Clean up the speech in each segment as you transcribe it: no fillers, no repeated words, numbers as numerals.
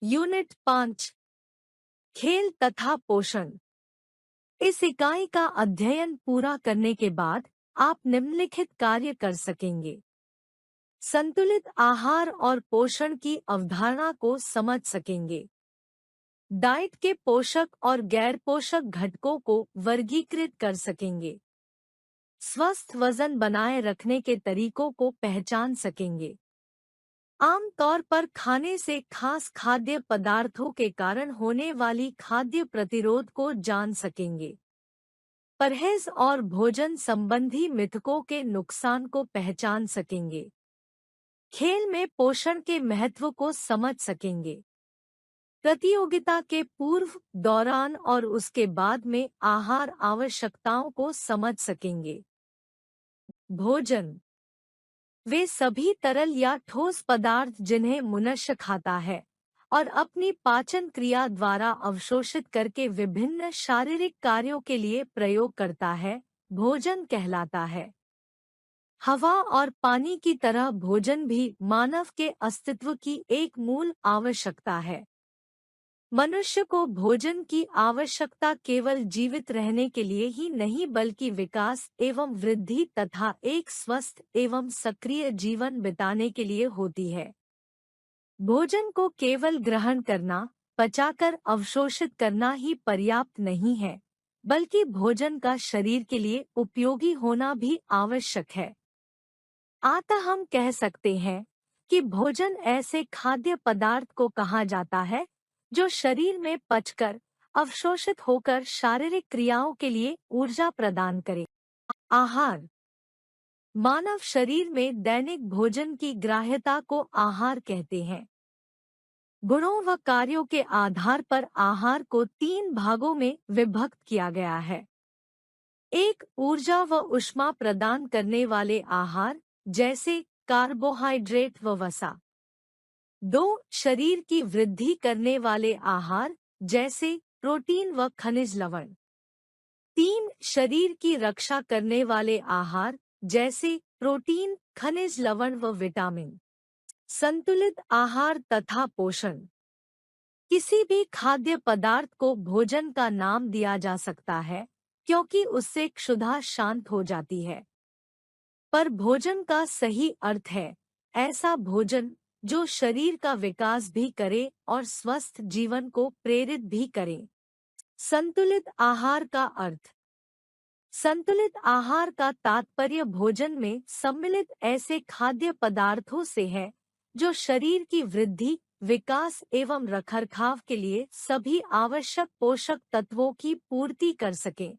Unit 5 खेल तथा पोषण। इस इकाई का अध्ययन पूरा करने के बाद आप निम्नलिखित कार्य कर सकेंगे। संतुलित आहार और पोषण की अवधारणा को समझ सकेंगे। डाइट के पोषक और गैर पोषक घटकों को वर्गीकृत कर सकेंगे। स्वस्थ वजन बनाए रखने के तरीकों को पहचान सकेंगे। आमतौर पर खाने से खास खाद्य पदार्थों के कारण होने वाली खाद्य प्रतिरोध को जान सकेंगे। परहेज और भोजन संबंधी मिथकों के नुकसान को पहचान सकेंगे। खेल में पोषण के महत्व को समझ सकेंगे। प्रतियोगिता के पूर्व, दौरान और उसके बाद में आहार आवश्यकताओं को समझ सकेंगे। भोजन वे सभी तरल या ठोस पदार्थ जिन्हें मनुष्य खाता है और अपनी पाचन क्रिया द्वारा अवशोषित करके विभिन्न शारीरिक कार्यों के लिए प्रयोग करता है, भोजन कहलाता है। हवा और पानी की तरह भोजन भी मानव के अस्तित्व की एक मूल आवश्यकता है। मनुष्य को भोजन की आवश्यकता केवल जीवित रहने के लिए ही नहीं बल्कि विकास एवं वृद्धि तथा एक स्वस्थ एवं सक्रिय जीवन बिताने के लिए होती है। भोजन को केवल ग्रहण करना, पचाकर अवशोषित करना ही पर्याप्त नहीं है, बल्कि भोजन का शरीर के लिए उपयोगी होना भी आवश्यक है। अतः हम कह सकते हैं कि भोजन ऐसे खाद्य पदार्थ को कहा जाता है जो शरीर में पचकर अवशोषित होकर शारीरिक क्रियाओं के लिए ऊर्जा प्रदान करे। आहार मानव शरीर में दैनिक भोजन की ग्राह्यता को आहार कहते हैं। गुणों व कार्यों के आधार पर आहार को 3 भागों में विभक्त किया गया है। 1 ऊर्जा व ऊष्मा प्रदान करने वाले आहार जैसे कार्बोहाइड्रेट व वसा। 2 शरीर की वृद्धि करने वाले आहार जैसे प्रोटीन व खनिज लवण। 3 शरीर की रक्षा करने वाले आहार जैसे प्रोटीन, खनिज लवण व विटामिन। संतुलित आहार तथा पोषण किसी भी खाद्य पदार्थ को भोजन का नाम दिया जा सकता है क्योंकि उससे क्षुधा शांत हो जाती है। पर भोजन का सही अर्थ है ऐसा भोजन जो शरीर का विकास भी करे और स्वस्थ जीवन को प्रेरित भी करे। संतुलित आहार का अर्थ संतुलित आहार का तात्पर्य भोजन में सम्मिलित ऐसे खाद्य पदार्थों से है जो शरीर की वृद्धि, विकास एवं रखरखाव के लिए सभी आवश्यक पोषक तत्वों की पूर्ति कर सके।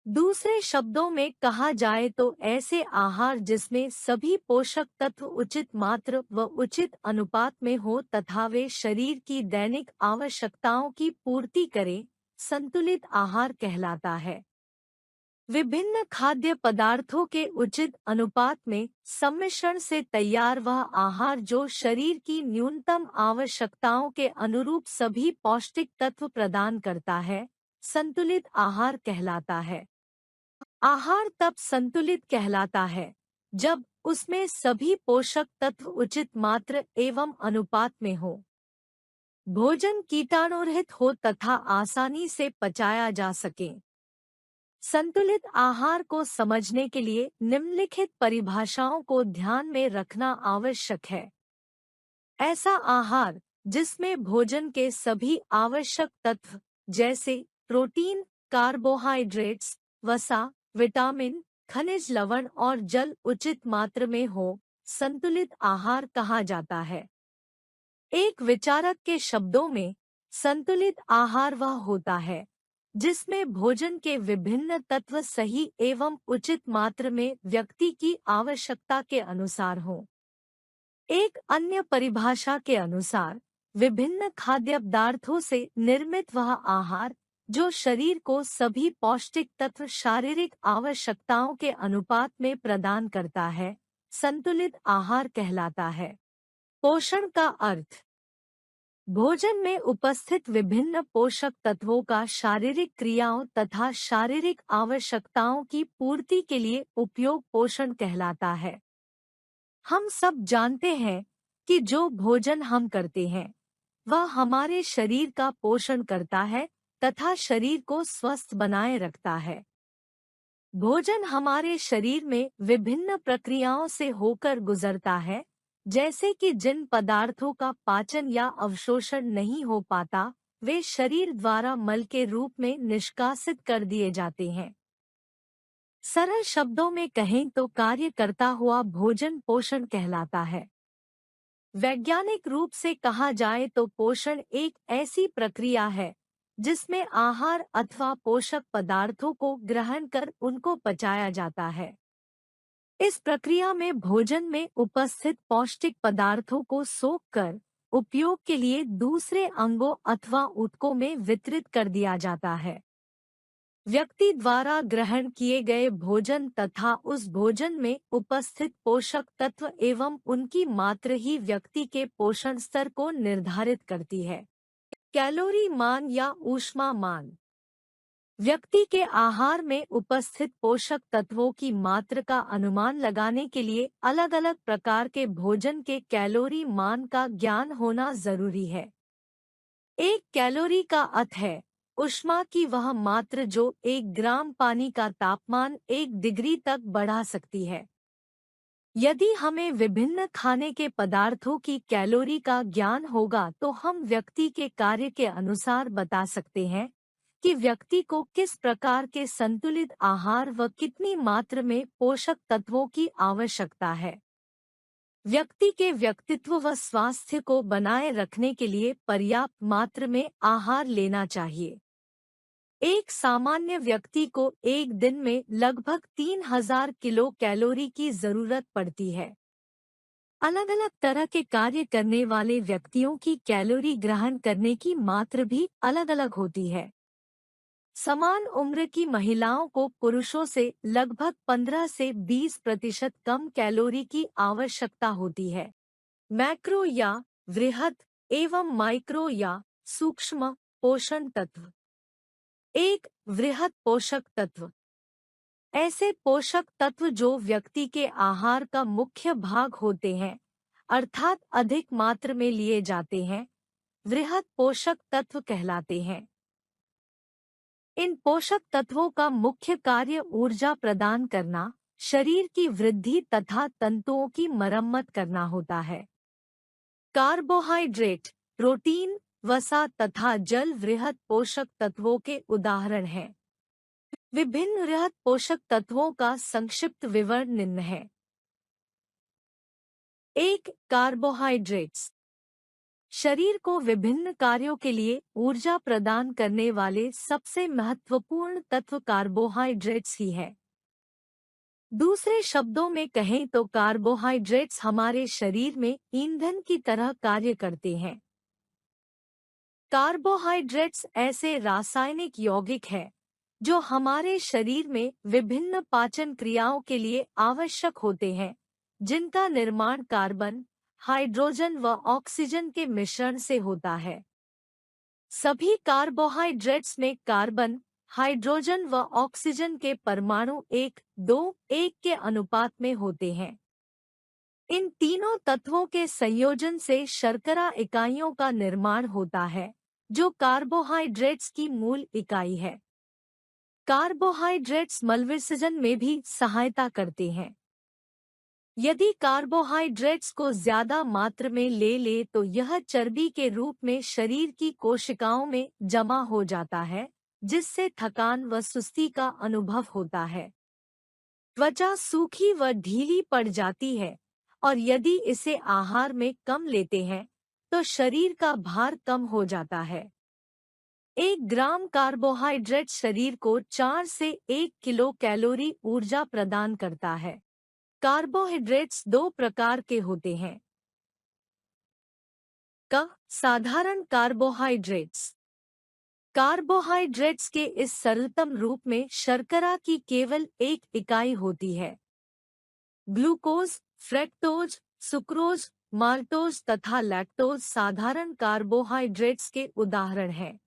दूसरे शब्दों में कहा जाए तो ऐसे आहार जिसमें सभी पोषक तत्व उचित मात्रा व उचित अनुपात में हो तथा वे शरीर की दैनिक आवश्यकताओं की पूर्ति करें, संतुलित आहार कहलाता है। विभिन्न खाद्य पदार्थों के उचित अनुपात में सम्मिश्रण से तैयार वह आहार जो शरीर की न्यूनतम आवश्यकताओं के अनुरूप सभी पौष्टिक तत्व प्रदान करता है, संतुलित आहार कहलाता है। आहार तब संतुलित कहलाता है जब उसमें सभी पोषक तत्व उचित मात्रा एवं अनुपात में हो। भोजन कीटाणुरहित हो तथा आसानी से पचाया जा सके। संतुलित आहार को समझने के लिए निम्नलिखित परिभाषाओं को ध्यान में रखना आवश्यक है। ऐसा आहार जिसमें भोजन के सभी आवश्यक तत्व जैसे प्रोटीन, कार्बोहाइड्रेट्स, वसा, विटामिन, खनिज लवण और जल उचित मात्रा में हो, संतुलित आहार कहा जाता है। एक विचारक के शब्दों में संतुलित आहार वह होता है जिसमें भोजन के विभिन्न तत्व सही एवं उचित मात्रा में व्यक्ति की आवश्यकता के अनुसार हों। एक अन्य परिभाषा के अनुसार विभिन्न खाद्य पदार्थों से निर्मित वह आहार जो शरीर को सभी पौष्टिक तत्व शारीरिक आवश्यकताओं के अनुपात में प्रदान करता है, संतुलित आहार कहलाता है। पोषण का अर्थ भोजन में उपस्थित विभिन्न पोषक तत्वों का शारीरिक क्रियाओं तथा शारीरिक आवश्यकताओं की पूर्ति के लिए उपयोग पोषण कहलाता है। हम सब जानते हैं कि जो भोजन हम करते हैं वह हमारे शरीर का पोषण करता है तथा शरीर को स्वस्थ बनाए रखता है। भोजन हमारे शरीर में विभिन्न प्रक्रियाओं से होकर गुजरता है, जैसे कि जिन पदार्थों का पाचन या अवशोषण नहीं हो पाता, वे शरीर द्वारा मल के रूप में निष्कासित कर दिए जाते हैं। सरल शब्दों में कहें तो कार्य करता हुआ भोजन पोषण कहलाता है। वैज्ञानिक रूप से कहा जाए तो पोषण एक ऐसी प्रक्रिया है जिसमें आहार अथवा पोषक पदार्थों को ग्रहण कर उनको पचाया जाता है। इस प्रक्रिया में भोजन में उपस्थित पौष्टिक पदार्थों को सोख कर उपयोग के लिए दूसरे अंगों अथवा ऊतकों में वितरित कर दिया जाता है। व्यक्ति द्वारा ग्रहण किए गए भोजन तथा उस भोजन में उपस्थित पोषक तत्व एवं उनकी मात्रा ही व्यक्ति के पोषण स्तर को निर्धारित करती है। कैलोरी मान या ऊष्मा मान। व्यक्ति के आहार में उपस्थित पोषक तत्वों की मात्रा का अनुमान लगाने के लिए अलग-अलग प्रकार के भोजन के कैलोरी मान का ज्ञान होना जरूरी है। 1 कैलोरी का अर्थ है ऊष्मा की वह मात्रा जो 1 ग्राम पानी का तापमान 1 डिग्री तक बढ़ा सकती है। यदि हमें विभिन्न खाने के पदार्थों की कैलोरी का ज्ञान होगा तो हम व्यक्ति के कार्य के अनुसार बता सकते हैं कि व्यक्ति को किस प्रकार के संतुलित आहार व कितनी मात्रा में पोषक तत्वों की आवश्यकता है। व्यक्ति के व्यक्तित्व व स्वास्थ्य को बनाए रखने के लिए पर्याप्त मात्रा में आहार लेना चाहिए। एक सामान्य व्यक्ति को एक दिन में लगभग 3000 किलो कैलोरी की जरूरत पड़ती है। अलग अलग तरह के कार्य करने वाले व्यक्तियों की कैलोरी ग्रहण करने की मात्रा भी अलग अलग होती है। समान उम्र की महिलाओं को पुरुषों से लगभग 15 से 20% कम कैलोरी की आवश्यकता होती है। मैक्रो या वृहद एवं माइक्रो या सूक्ष्म पोषण तत्व। एक वृहद पोषक तत्व ऐसे पोषक तत्व जो व्यक्ति के आहार का मुख्य भाग होते हैं, अर्थात अधिक मात्रा में लिए जाते हैं, वृहद पोषक तत्व कहलाते हैं। इन पोषक तत्वों का मुख्य कार्य ऊर्जा प्रदान करना, शरीर की वृद्धि तथा तंतुओं की मरम्मत करना होता है। कार्बोहाइड्रेट, प्रोटीन, वसा तथा जल वृहद पोषक तत्वों के उदाहरण हैं। विभिन्न वृहद पोषक तत्वों का संक्षिप्त विवरण निम्न है। 1. कार्बोहाइड्रेट्स शरीर को विभिन्न कार्यों के लिए ऊर्जा प्रदान करने वाले सबसे महत्वपूर्ण तत्व कार्बोहाइड्रेट्स ही है। दूसरे शब्दों में कहें तो कार्बोहाइड्रेट्स हमारे शरीर में ईंधन की तरह कार्य करते हैं। कार्बोहाइड्रेट्स ऐसे रासायनिक यौगिक हैं जो हमारे शरीर में विभिन्न पाचन क्रियाओं के लिए आवश्यक होते हैं, जिनका निर्माण कार्बन, हाइड्रोजन व ऑक्सीजन के मिश्रण से होता है। सभी कार्बोहाइड्रेट्स में कार्बन, हाइड्रोजन व ऑक्सीजन के परमाणु 1:2:1 के अनुपात में होते हैं। इन तीनों तत्वों के संयोजन से शर्करा इकाइयों का निर्माण होता है, जो कार्बोहाइड्रेट्स की मूल इकाई है। कार्बोहाइड्रेट्स मलविसर्जन में भी सहायता करते हैं। यदि कार्बोहाइड्रेट्स को ज्यादा मात्रा में ले तो यह चर्बी के रूप में शरीर की कोशिकाओं में जमा हो जाता है, जिससे थकान व सुस्ती का अनुभव होता है। त्वचा सूखी व ढीली पड़ जाती है और यदि इसे आहार में कम लेते हैं तो शरीर का भार कम हो जाता है। 1 ग्राम कार्बोहाइड्रेट शरीर को 4 से 1 किलो कैलोरी ऊर्जा प्रदान करता है। कार्बोहाइड्रेट्स 2 प्रकार के होते हैं। साधारण कार्बोहाइड्रेट्स। कार्बोहाइड्रेट्स के इस सरलतम रूप में शर्करा की केवल एक इकाई होती है। ग्लूकोज, फ्रक्टोज, सुक्रोज, माल्टोज तथा लैक्टोज साधारण कार्बोहाइड्रेट्स के उदाहरण हैं।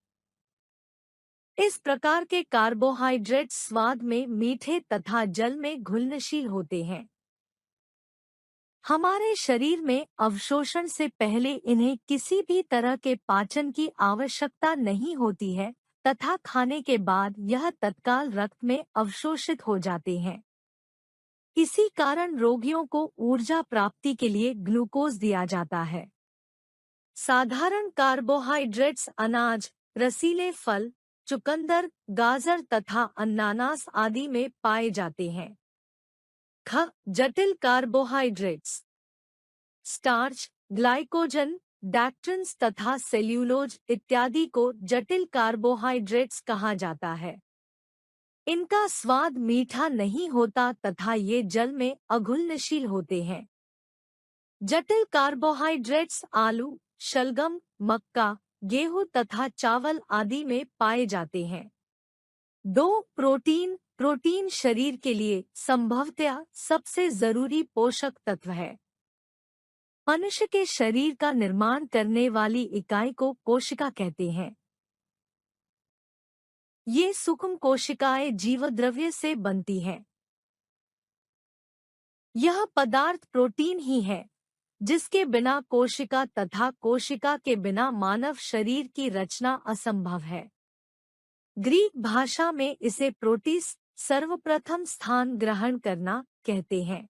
इस प्रकार के कार्बोहाइड्रेट्स स्वाद में मीठे तथा जल में घुलनशील होते हैं। हमारे शरीर में अवशोषण से पहले इन्हें किसी भी तरह के पाचन की आवश्यकता नहीं होती है तथा खाने के बाद यह तत्काल रक्त में अवशोषित हो जाते हैं। इसी कारण रोगियों को ऊर्जा प्राप्ति के लिए ग्लूकोज दिया जाता है। साधारण कार्बोहाइड्रेट्स अनाज, रसीले फल, चुकंदर, गाजर तथा अनानास आदि में पाए जाते हैं। जटिल कार्बोहाइड्रेट्स स्टार्च, ग्लाइकोजन, डैक्ट्रिन्स तथा सेल्यूलोज इत्यादि को जटिल कार्बोहाइड्रेट्स कहा जाता है। इनका स्वाद मीठा नहीं होता तथा ये जल में अघुलनशील होते हैं। जटिल कार्बोहाइड्रेट्स आलू, शलगम, मक्का, गेहूं तथा चावल आदि में पाए जाते हैं। 2. प्रोटीन प्रोटीन शरीर के लिए संभवतः सबसे जरूरी पोषक तत्व है। मनुष्य के शरीर का निर्माण करने वाली इकाई को कोशिका कहते हैं। ये सूक्ष्म कोशिकाएं जीवद्रव्य से बनती हैं। यह पदार्थ प्रोटीन ही है जिसके बिना कोशिका तथा कोशिका के बिना मानव शरीर की रचना असंभव है। ग्रीक भाषा में इसे प्रोटिस, सर्वप्रथम स्थान ग्रहण करना, कहते हैं।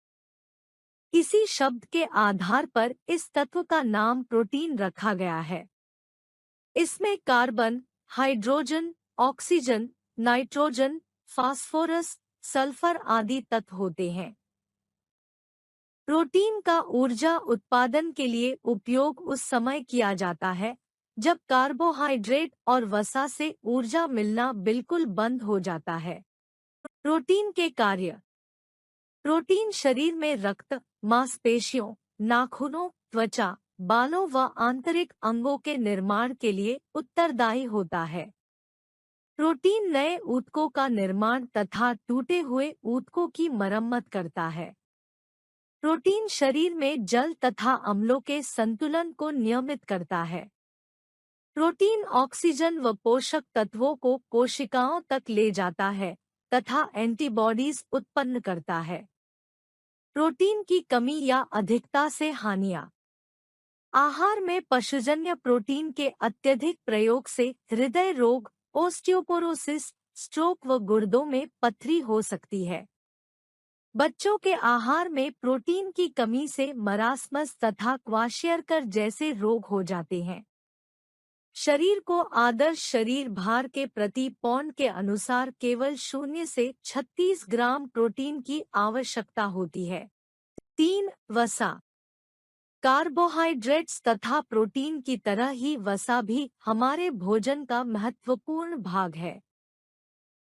इसी शब्द के आधार पर इस तत्व का नाम प्रोटीन रखा गया है। इसमें carbon, hydrogen, oxygen, nitrogen, phosphorus, sulphur आदि तत्व होते हैं। प्रोटीन का ऊर्जा उत्पादन के लिए उपयोग उस समय किया जाता है जब कार्बोहाइड्रेट और वसा से ऊर्जा मिलना बिल्कुल बंद हो जाता है। प्रोटीन के कार्य। प्रोटीन शरीर में रक्त, मांसपेशियों, नाखूनों, त्वचा, बालों व आंतरिक अंगों के निर्माण के लिए उत्तरदायी होता है। प्रोटीन नए ऊतकों का निर्माण तथा टूटे हुए ऊतकों की मरम्मत करता है। प्रोटीन शरीर में जल तथा अम्लों के संतुलन को नियमित करता है। प्रोटीन ऑक्सीजन व पोषक तत्वों को कोशिकाओं तक ले जाता है तथा एंटीबॉडीज उत्पन्न करता है। प्रोटीन की कमी या अधिकता से हानियां। आहार में पशुजन्य प्रोटीन के अत्यधिक प्रयोग से हृदय रोग, ओस्टियोपोरोसिस, स्ट्रोक व गुर्दों में पथरी हो सकती है। बच्चों के आहार में प्रोटीन की कमी से मरासमस तथा क्वाशियरकर जैसे रोग हो जाते हैं। शरीर को आदर्श शरीर भार के प्रति पौंड के अनुसार केवल 0 से 36 ग्राम प्रोटीन की आवश्यकता होती है। 3. वसा। कार्बोहाइड्रेट्स तथा प्रोटीन की तरह ही वसा भी हमारे भोजन का महत्वपूर्ण भाग है।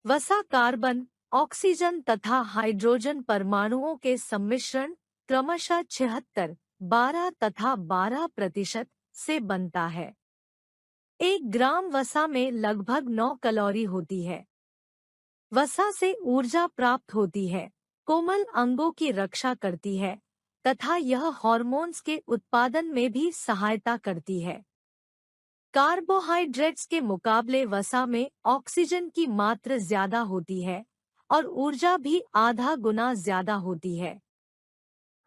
वसा कार्बन, ऑक्सीजन तथा हाइड्रोजन परमाणुओं के सम्मिश्रण क्रमशः 76, 12 तथा 12% से बनता है। 1 ग्राम वसा में लगभग 9 कैलोरी होती है। वसा से ऊर्जा प्राप्त होती है, कोमल अंगों की रक्षा करती है तथा यह हार्मोन्स के उत्पादन में भी सहायता करती है। कार्बोहाइड्रेट्स के मुकाबले वसा में ऑक्सीजन की मात्रा ज्यादा होती है और ऊर्जा भी आधा गुना ज्यादा होती है।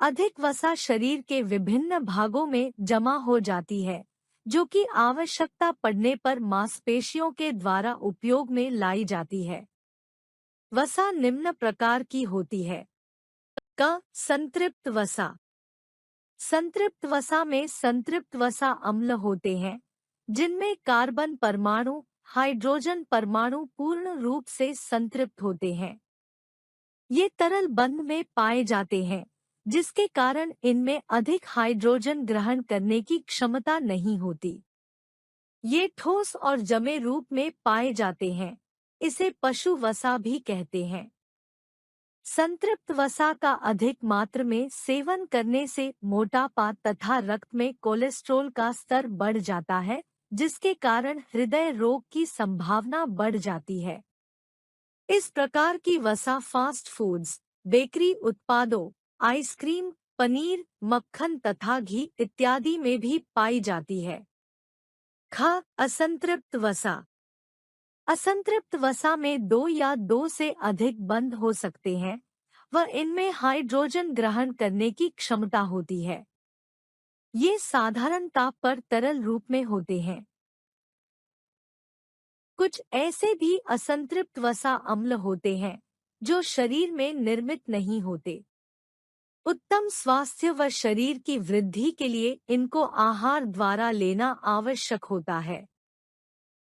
अधिक वसा शरीर के विभिन्न भागों में जमा हो जाती है, जो कि आवश्यकता पड़ने पर मांसपेशियों के द्वारा उपयोग में लाई जाती है। वसा निम्न प्रकार की होती है। संतृप्त वसा। संतृप्त वसा में संतृप्त वसा अम्ल होते हैं, जिनमें कार्बन परमाणु, हाइड्रोजन परमाणु पूर्ण रूप से संतृप्त होते हैं। ये तरल बंध में पाए जाते हैं, जिसके कारण इनमें अधिक हाइड्रोजन ग्रहण करने की क्षमता नहीं होती। ये ठोस और जमे रूप में पाए जाते हैं। इसे पशु वसा भी कहते हैं। संतृप्त वसा का अधिक मात्रा में सेवन करने से मोटापा तथा रक्त में कोलेस्ट्रॉल का स्तर बढ़ जाता है, जिसके कारण हृदय रोग की संभावना बढ़ जाती है। इस प्रकार की वसा फास्ट फूड्स, बेकरी उत्पादों, आइसक्रीम, पनीर, मक्खन तथा घी इत्यादि में भी पाई जाती है। असंतृप्त वसा। असंतृप्त वसा में 2 या 2 से अधिक बंध हो सकते हैं व इनमें हाइड्रोजन ग्रहण करने की क्षमता होती है। ये साधारण ताप पर तरल रूप में होते हैं। कुछ ऐसे भी असंतृप्त वसा अम्ल होते हैं जो शरीर में निर्मित नहीं होते। उत्तम स्वास्थ्य व शरीर की वृद्धि के लिए इनको आहार द्वारा लेना आवश्यक होता है।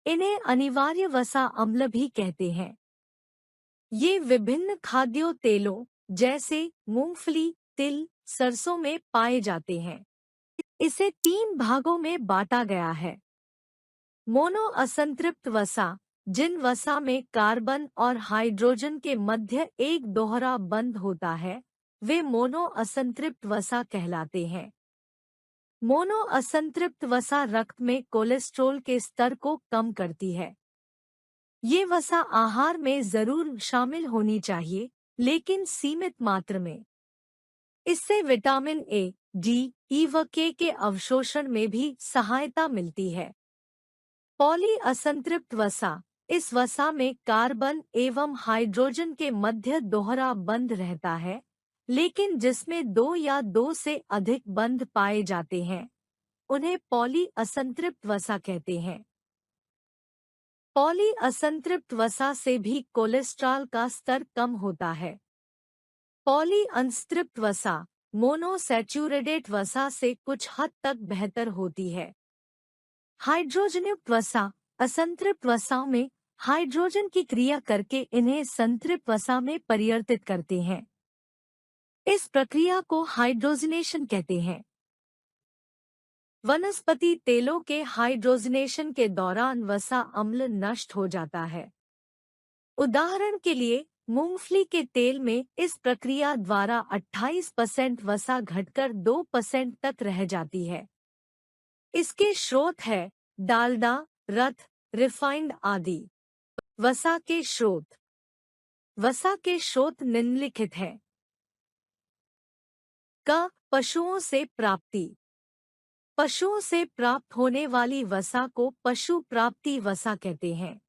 इन्हें अनिवार्य वसा अम्ल भी कहते हैं। ये विभिन्न खाद्यों तेलों जैसे मूंगफली, तिल, सरसों में पाए जाते हैं। इसे 3 भागों में बांटा गया है। मोनो असंतृप्त वसा, जिन वसा में कार्बन और हाइड्रोजन के मध्य एक दोहरा बंध होता है, वे मोनो असंतृप्त वसा कहलाते हैं। मोनो असंतृप्त वसा रक्त में कोलेस्ट्रॉल के स्तर को कम करती है। ये वसा आहार में जरूर शामिल होनी चाहिए, लेकिन सीमित मात्रा में। इससे विटामिन ए, डी, ई व के अवशोषण में भी सहायता मिलती है। पॉली असंतृप्त वसा, इस वसा में कार्बन एवं हाइड्रोजन के मध्य दोहरा बंध रहता है, लेकिन जिसमें 2 या 2 से अधिक बंध पाए जाते हैं, उन्हें पॉली असंतृप्त वसा कहते हैं। पॉली असंतृप्त वसा से भी कोलेस्ट्रॉल का स्तर कम होता है। पॉली अनस्त्रिप्त वसा मोनोसैचुरेटेड वसा से कुछ हद तक बेहतर होती है। हाइड्रोजनयुक्त वसा, असंतृप्त वसाओं में हाइड्रोजन की क्रिया करके इन्हें संतृप्त वसा में परिवर्तित करते हैं। इस प्रक्रिया को हाइड्रोजनेशन कहते हैं। वनस्पति तेलों के हाइड्रोजनेशन के दौरान वसा अम्ल नष्ट हो जाता है। उदाहरण के लिए मूंगफली के तेल में इस प्रक्रिया द्वारा 28% वसा घटकर 2% तक रह जाती है। इसके स्रोत है डालडा, रथ, रिफाइंड आदि। वसा के स्रोत। वसा के स्रोत निम्नलिखित हैं। क, पशुओं से प्राप्ति। पशुओं से प्राप्त होने वाली वसा को पशु प्राप्ति वसा कहते हैं।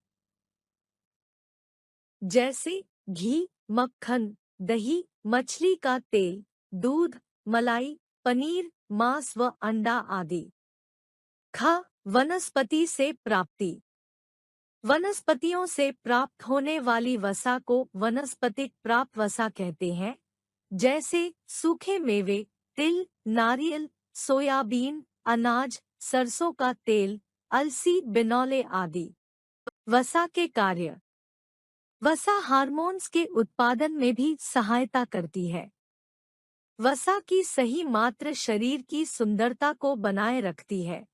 जैसे घी, मक्खन, दही, मछली का तेल, दूध, मलाई, पनीर, मांस व अंडा आदि। ख, वनस्पति से प्राप्ति। वनस्पतियों से प्राप्त होने वाली वसा को वनस्पतिक प्राप्त वसा कहते हैं, जैसे सूखे मेवे, तिल, नारियल, सोयाबीन, अनाज, सरसों का तेल, अलसी, बिनौले आदि। वसा के कार्य। वसा हार्मोन्स के उत्पादन में भी सहायता करती है। वसा की सही मात्रा शरीर की सुंदरता को बनाए रखती है।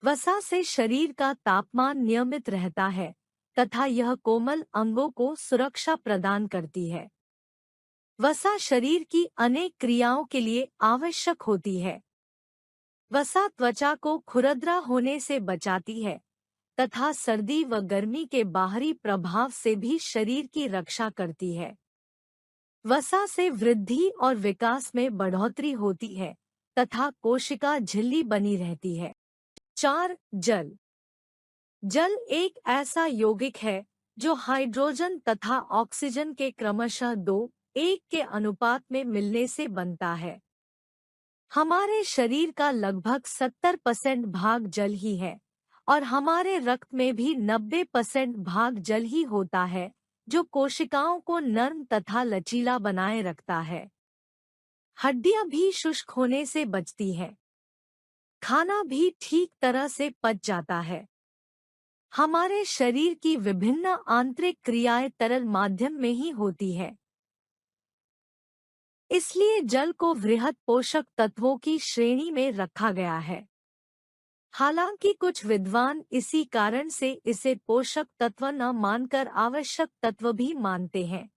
वसा से शरीर का तापमान नियमित रहता है तथा यह कोमल अंगों को सुरक्षा प्रदान करती है। वसा शरीर की अनेक क्रियाओं के लिए आवश्यक होती है। वसा त्वचा को खुरदरा होने से बचाती है तथा सर्दी व गर्मी के बाहरी प्रभाव से भी शरीर की रक्षा करती है। वसा से वृद्धि और विकास में बढ़ोतरी होती है तथा कोशिका झिल्ली बनी रहती है। 4. जल। जल एक ऐसा यौगिक है जो हाइड्रोजन तथा ऑक्सीजन के क्रमशः 2:1 के अनुपात में मिलने से बनता है। हमारे शरीर का लगभग 70% भाग जल ही है और हमारे रक्त में भी 90% भाग जल ही होता है, जो कोशिकाओं को नर्म तथा लचीला बनाए रखता है। हड्डियां भी शुष्क होने से बचती हैं। खाना भी ठीक तरह से पच जाता है। हमारे शरीर की विभिन्न आंतरिक क्रियाएं तरल माध्यम में ही होती है। इसलिए जल को वृहद पोषक तत्वों की श्रेणी में रखा गया है। हालांकि कुछ विद्वान इसी कारण से इसे पोषक तत्व न मानकर आवश्यक तत्व भी मानते हैं।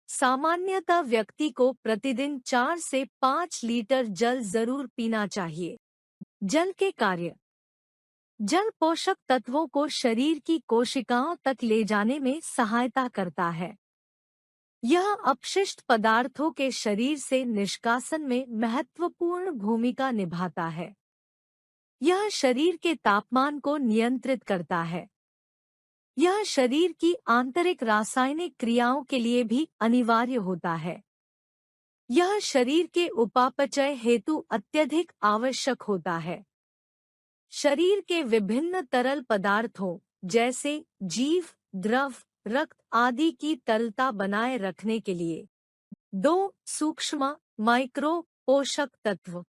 सामान्यतः व्यक्ति को प्रतिदिन 4 से 5 लीटर जल जरूर पीना चाहिए। जल के कार्य। जल पोषक तत्वों को शरीर की कोशिकाओं तक ले जाने में सहायता करता है। यह अपशिष्ट पदार्थों के शरीर से निष्कासन में महत्वपूर्ण भूमिका निभाता है। यह शरीर के तापमान को नियंत्रित करता है। यह शरीर की आंतरिक रासायनिक क्रियाओं के लिए भी अनिवार्य होता है। यह शरीर के उपापचय हेतु अत्यधिक आवश्यक होता है। शरीर के विभिन्न तरल पदार्थों जैसे जीव, द्रव, रक्त आदि की तरलता बनाए रखने के लिए दो सूक्ष्म माइक्रो पोषक तत्व।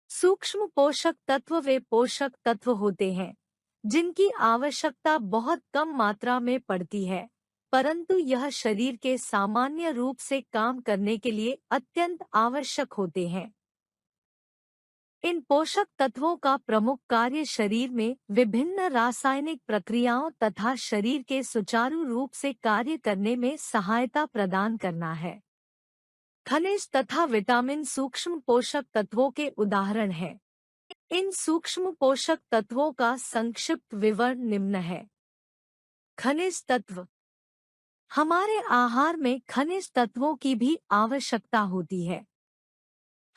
सूक्ष्म पोषक तत्व वे पोषक तत्व होते हैं जिनकी आवश्यकता बहुत कम मात्रा में पड़ती है, परंतु यह शरीर के सामान्य रूप से काम करने के लिए अत्यंत आवश्यक होते हैं। इन पोषक तत्वों का प्रमुख कार्य शरीर में विभिन्न रासायनिक प्रक्रियाओं तथा शरीर के सुचारू रूप से कार्य करने में सहायता प्रदान करना है। खनिज तथा विटामिन सूक्ष्म पोषक तत्वों के उदाहरण हैं। इन सूक्ष्म पोषक तत्वों का संक्षिप्त विवरण निम्न है। खनिज तत्व। हमारे आहार में खनिज तत्वों की भी आवश्यकता होती है।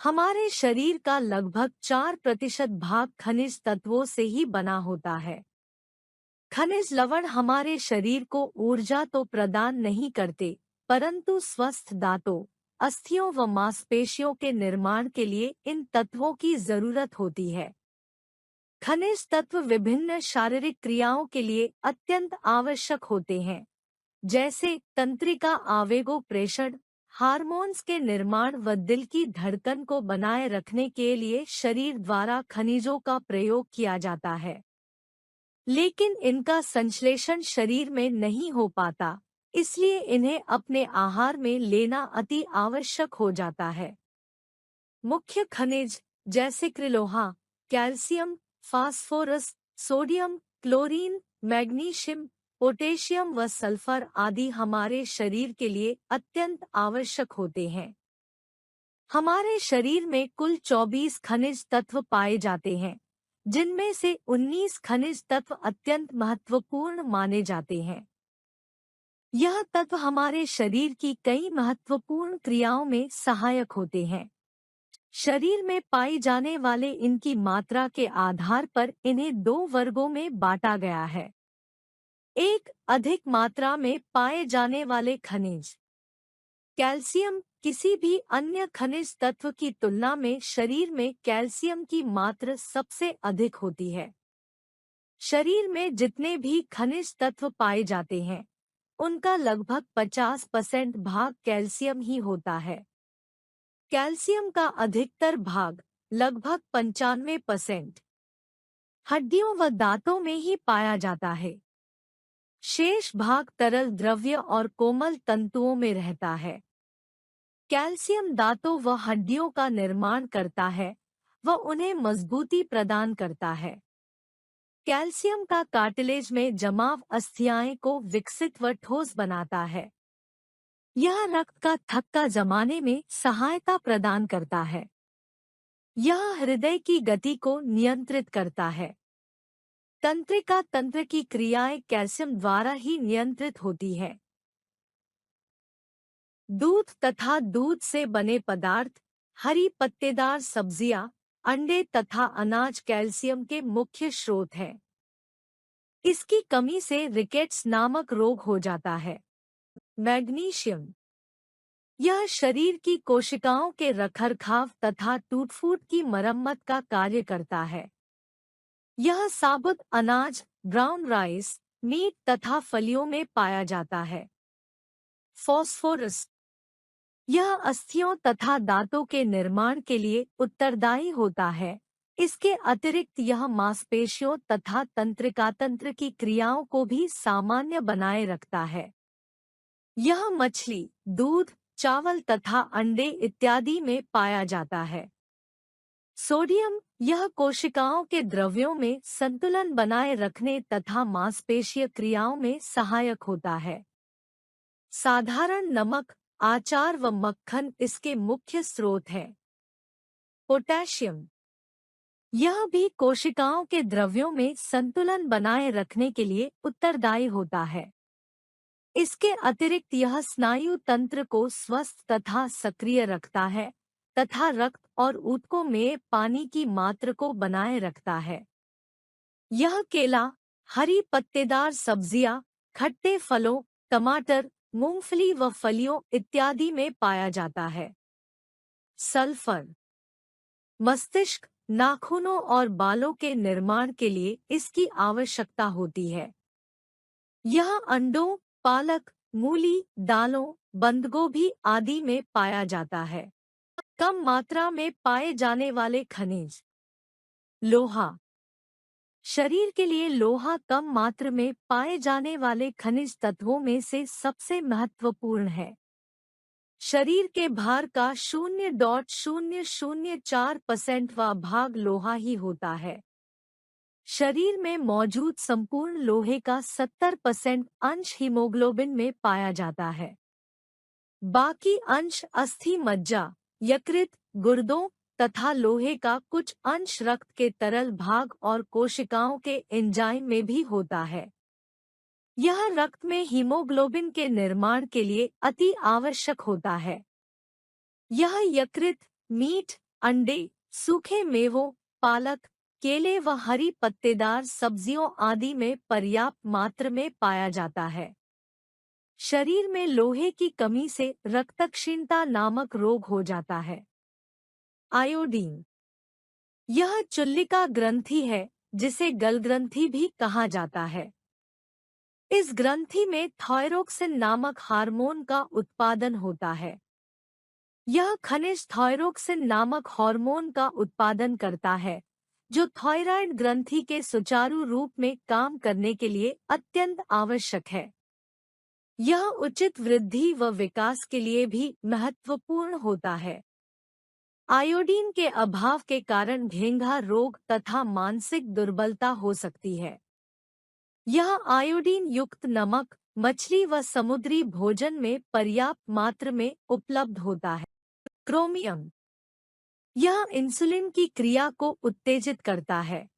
हमारे शरीर का लगभग 4% भाग खनिज तत्वों से ही बना होता है। खनिज लवण हमारे शरीर को ऊर्जा तो प्रदान नहीं करते, परंतु स्वस्थ दांतों, अस्थियों व मांसपेशियों के निर्माण के लिए इन तत्वों की जरूरत होती है। खनिज तत्व विभिन्न शारीरिक क्रियाओं के लिए अत्यंत आवश्यक होते हैं, जैसे तंत्रिका आवेगों प्रेषण, हार्मोन्स के निर्माण व दिल की धड़कन को बनाए रखने के लिए शरीर द्वारा खनिजों का प्रयोग किया जाता है। लेकिन इनका संश्लेषण शरीर में नहीं हो पाता, इसलिए इन्हें अपने आहार में लेना अति आवश्यक हो जाता है। मुख्य खनिज जैसे क्रिलोहा, calcium, phosphorus, sodium, chlorine, magnesium, potassium व सल्फर आदि हमारे शरीर के लिए अत्यंत आवश्यक होते हैं। हमारे शरीर में कुल 24 खनिज तत्व पाए जाते हैं, जिनमें से 19 खनिज तत्व अत्यंत महत्वपूर्ण माने जाते हैं। यह तत्व हमारे शरीर की कई महत्वपूर्ण क्रियाओं में सहायक होते हैं। शरीर में पाई जाने वाले इनकी मात्रा के आधार पर इन्हें दो वर्गों में बांटा गया है। एक, अधिक मात्रा में पाए जाने वाले खनिज। कैल्शियम किसी भी अन्य खनिज तत्व की तुलना में शरीर में कैल्शियम की मात्रा सबसे अधिक होती है। शरीर में जितने भी खनिज तत्व पाए जाते हैं, उनका लगभग 50% भाग कैल्शियम ही होता है। कैल्शियम का अधिकतर भाग लगभग 95% हड्डियों व दांतों में ही पाया जाता है। शेष भाग तरल द्रव्य और कोमल तंतुओं में रहता है। कैल्शियम दांतों व हड्डियों का निर्माण करता है व उन्हें मजबूती प्रदान करता है। कैल्शियम का कार्टिलेज में जमाव अस्थियाएं को विकसित व ठोस बनाता है। यह रक्त का थक्का जमाने में सहायता प्रदान करता है। यह हृदय की गति को नियंत्रित करता है। तंत्रिका तंत्र की क्रियाएं कैल्शियम द्वारा ही नियंत्रित होती है। दूध तथा दूध से बने पदार्थ, हरी पत्तेदार सब्जियां, अंडे तथा अनाज कैल्शियम के मुख्य स्रोत हैं। इसकी कमी से रिकेट्स नामक रोग हो जाता है। मैग्नीशियम। यह शरीर की कोशिकाओं के रखरखाव तथा टूट-फूट की मरम्मत का कार्य करता है। यह साबुत अनाज, ब्राउन राइस, मीट तथा फलियों में पाया जाता है। फास्फोरस। यह अस्थियों तथा दांतों के निर्माण के लिए उत्तरदायी होता है। इसके अतिरिक्त यह मांसपेशियों तथा तंत्रिका तंत्र की क्रियाओं को भी सामान्य बनाए रखता है। यह मछली, दूध, चावल तथा अंडे इत्यादि में पाया जाता है। सोडियम। यह कोशिकाओं के द्रव्यों में संतुलन बनाए रखने तथा मांसपेशीय क्रियाओं में सहायक होता है। साधारण नमक, आचार व मक्खन इसके मुख्य स्रोत हैं। पोटेशियम। यह भी कोशिकाओं के द्रव्यों में संतुलन बनाए रखने के लिए उत्तरदायी होता है। इसके अतिरिक्त यह स्नायु तंत्र को स्वस्थ तथा सक्रिय रखता है तथा रक्त और ऊतकों में पानी की मात्रा को बनाए रखता है। यह केला, हरी पत्तेदार सब्जियां, खट्टे फलों, टमाटर, मूंगफली व फलियों इत्यादि में पाया जाता है। सल्फर मस्तिष्क, नाखूनों और बालों के निर्माण के लिए इसकी आवश्यकता होती है। यह अंडों, पालक, मूली, दालों, बंदगोभी आदि में पाया जाता है। कम मात्रा में पाए जाने वाले खनिज। लोहा शरीर के लिए लोहा कम मात्रा में पाए जाने वाले खनिज तत्वों में से सबसे महत्वपूर्ण है। शरीर के भार का 0.004% वा भाग लोहा ही होता है। शरीर में मौजूद संपूर्ण लोहे का 70% अंश हीमोग्लोबिन में पाया जाता है। बाकी अंश अस्थि मज्जा, यकृत, गुर्दों तथा लोहे का कुछ अंश रक्त के तरल भाग और कोशिकाओं के एंजाइम में भी होता है। यह रक्त में हीमोग्लोबिन के निर्माण के लिए अति आवश्यक होता है। यह यकृत, मीट, अंडे, सूखे मेवों, पालक, केले व हरी पत्तेदार सब्जियों आदि में पर्याप्त मात्रा में पाया जाता है। शरीर में लोहे की कमी से रक्तक्षीणता नामक रोग हो जाता है। आयोडीन यह चुल्लिका ग्रंथि है, जिसे गलग्रंथि भी कहा जाता है। इस ग्रंथि में थायरोक्सिन नामक हार्मोन का उत्पादन होता है। यह खनिज थायरोक्सिन नामक हार्मोन का उत्पादन करता है, जो थायराइड ग्रंथि के सुचारू रूप में काम करने के लिए अत्यंत आवश्यक है। यह उचित वृद्धि व विकास के लिए भी महत्वपूर्ण होता है। आयोडीन के अभाव के कारण घेंघा रोग तथा मानसिक दुर्बलता हो सकती है। यह आयोडीन युक्त नमक, मछली व समुद्री भोजन में पर्याप्त मात्रा में उपलब्ध होता है। क्रोमियम यह इंसुलिन की क्रिया को उत्तेजित करता है।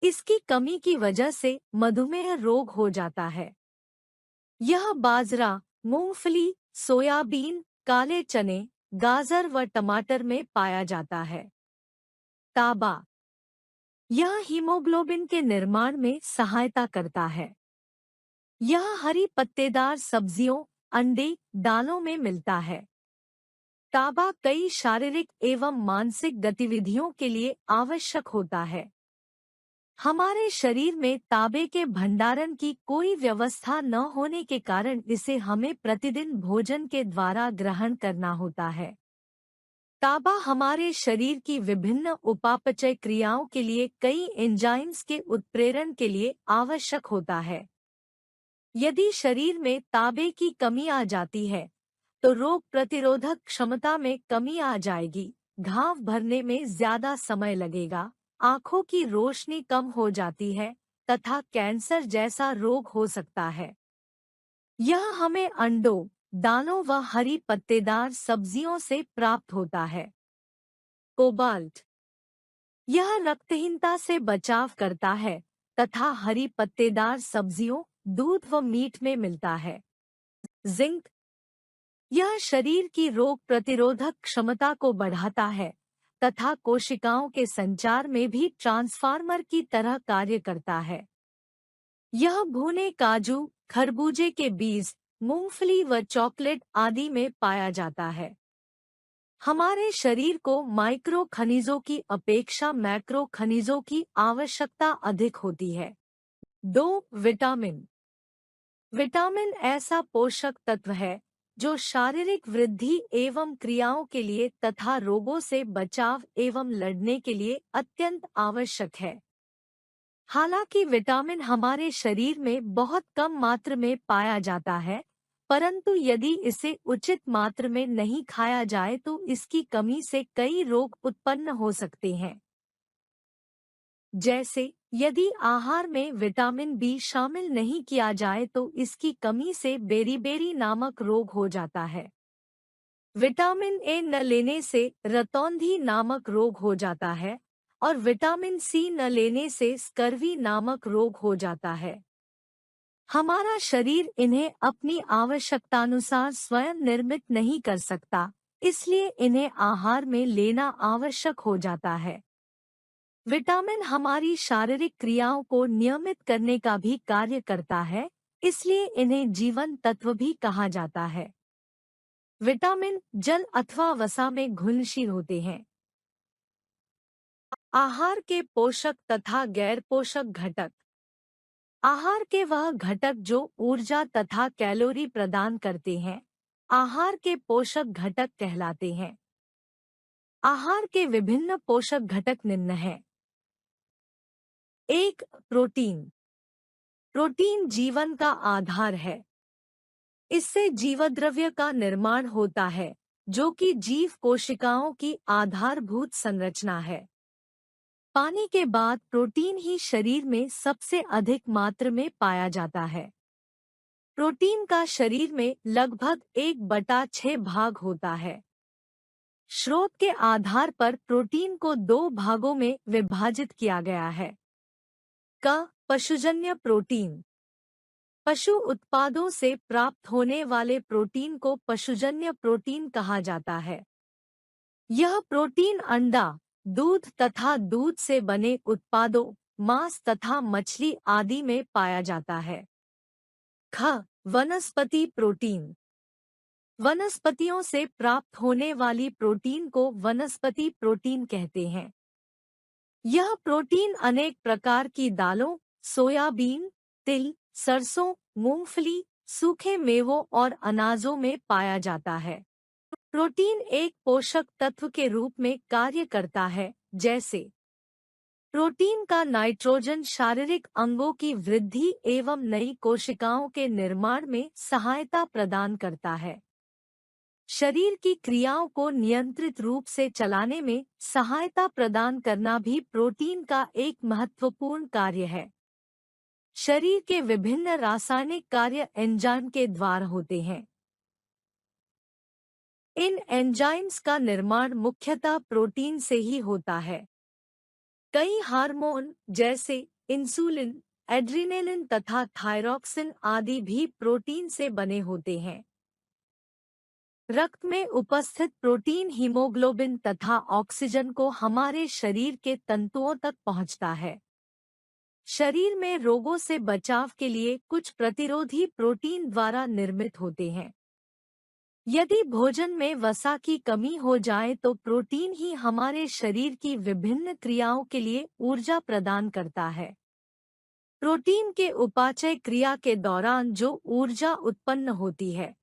इसकी कमी की वजह से मधुमेह रोग हो जाता है। यह बाजरा, मूंगफली, सोयाबीन, काले चने, गाजर व टमाटर में पाया जाता है। तांबा यह हीमोग्लोबिन के निर्माण में सहायता करता है। यह हरी पत्तेदार सब्जियों, अंडे, दालों में मिलता है। तांबा कई शारीरिक एवं मानसिक गतिविधियों के लिए आवश्यक होता है। हमारे शरीर में तांबे के भंडारण की कोई व्यवस्था न होने के कारण इसे हमें प्रतिदिन भोजन के द्वारा ग्रहण करना होता है। तांबा हमारे शरीर की विभिन्न उपापचय क्रियाओं के लिए कई एंजाइम्स के उत्प्रेरण के लिए आवश्यक होता है। यदि शरीर में तांबे की कमी आ जाती है, तो रोग प्रतिरोधक क्षमता में कमी आ जाएगी, घाव भरने में ज्यादा समय लगेगा, आंखों की रोशनी कम हो जाती है तथा कैंसर जैसा रोग हो सकता है। यह हमें अंडों, दालों व हरी पत्तेदार सब्जियों से प्राप्त होता है। कोबाल्ट यह रक्तहीनता से बचाव करता है तथा हरी पत्तेदार सब्जियों, दूध व मीट में मिलता है। जिंक यह शरीर की रोग प्रतिरोधक क्षमता को बढ़ाता है तथा कोशिकाओं के संचार में भी ट्रांसफार्मर की तरह कार्य करता है। यह भुने काजू, खरबूजे के बीज, मूंगफली व चॉकलेट आदि में पाया जाता है। हमारे शरीर को माइक्रो खनिजों की अपेक्षा मैक्रो खनिजों की आवश्यकता अधिक होती है। 2. विटामिन विटामिन ऐसा पोषक तत्व है जो शारीरिक वृद्धि एवं क्रियाओं के लिए तथा रोगों से बचाव एवं लड़ने के लिए अत्यंत आवश्यक है। हालांकि विटामिन हमारे शरीर में बहुत कम मात्रा में पाया जाता है, परंतु यदि इसे उचित मात्रा में नहीं खाया जाए तो इसकी कमी से कई रोग उत्पन्न हो सकते हैं। जैसे यदि आहार में विटामिन बी शामिल नहीं किया जाए तो इसकी कमी से बेरीबेरी नामक रोग हो जाता है। विटामिन ए न लेने से रतौंधी नामक रोग हो जाता है और विटामिन सी न लेने से स्कर्वी नामक रोग हो जाता है। हमारा शरीर इन्हें अपनी आवश्यकतानुसार स्वयं निर्मित नहीं कर सकता, इसलिए इन्हें आहार में लेना आवश्यक हो जाता है। विटामिन हमारी शारीरिक क्रियाओं को नियमित करने का भी कार्य करता है, इसलिए इन्हें जीवन तत्व भी कहा जाता है। विटामिन जल अथवा वसा में घुलनशील होते हैं। आहार के पोषक तथा गैर पोषक घटक। आहार के वह घटक जो ऊर्जा तथा कैलोरी प्रदान करते हैं, आहार के पोषक घटक कहलाते हैं। आहार के विभिन्न पोषक घटक निम्न हैं। 1. प्रोटीन। प्रोटीन जीवन का आधार है। इससे जीवद्रव्य का निर्माण होता है, जो कि जीव कोशिकाओं की आधारभूत संरचना है। पानी के बाद प्रोटीन ही शरीर में सबसे अधिक मात्रा में पाया जाता है। प्रोटीन का शरीर में लगभग 1/6 भाग होता है। स्रोत के आधार पर प्रोटीन को 2 भागों में विभाजित किया गया है। क. पशुजन्य प्रोटीन। पशु उत्पादों से प्राप्त होने वाले प्रोटीन को पशुजन्य प्रोटीन कहा जाता है। यह प्रोटीन अंडा, दूध तथा दूध से बने उत्पादों, मांस तथा मछली आदि में पाया जाता है। ख. वनस्पति प्रोटीन। वनस्पतियों से प्राप्त होने वाली प्रोटीन को वनस्पति प्रोटीन कहते हैं। यह प्रोटीन अनेक प्रकार की दालों, सोयाबीन, तिल, सरसों, मूंगफली, सूखे मेवों और अनाजों में पाया जाता है। प्रोटीन एक पोषक तत्व के रूप में कार्य करता है, जैसे प्रोटीन का नाइट्रोजन शारीरिक अंगों की वृद्धि एवं नई कोशिकाओं के निर्माण में सहायता प्रदान करता है। शरीर की क्रियाओं को नियंत्रित रूप से चलाने में सहायता प्रदान करना भी प्रोटीन का एक महत्वपूर्ण कार्य है। शरीर के विभिन्न रासायनिक कार्य एंजाइम के द्वारा होते हैं। इन एंजाइम्स का निर्माण मुख्यतः प्रोटीन से ही होता है। कई हार्मोन जैसे इंसुलिन, एड्रिनलिन तथा थायरॉक्सिन आदि भी प्रोटीन से बने होते हैं। रक्त में उपस्थित प्रोटीन हीमोग्लोबिन तथा ऑक्सीजन को हमारे शरीर के तंतुओं तक पहुंचता है। शरीर में रोगों से बचाव के लिए कुछ प्रतिरोधी प्रोटीन द्वारा निर्मित होते हैं। यदि भोजन में वसा की कमी हो जाए तो प्रोटीन ही हमारे शरीर की विभिन्न क्रियाओं के लिए ऊर्जा प्रदान करता है। प्रोटीन के उपाचय क्रिया के दौरान जो ऊर्जा उत्पन्न होती है,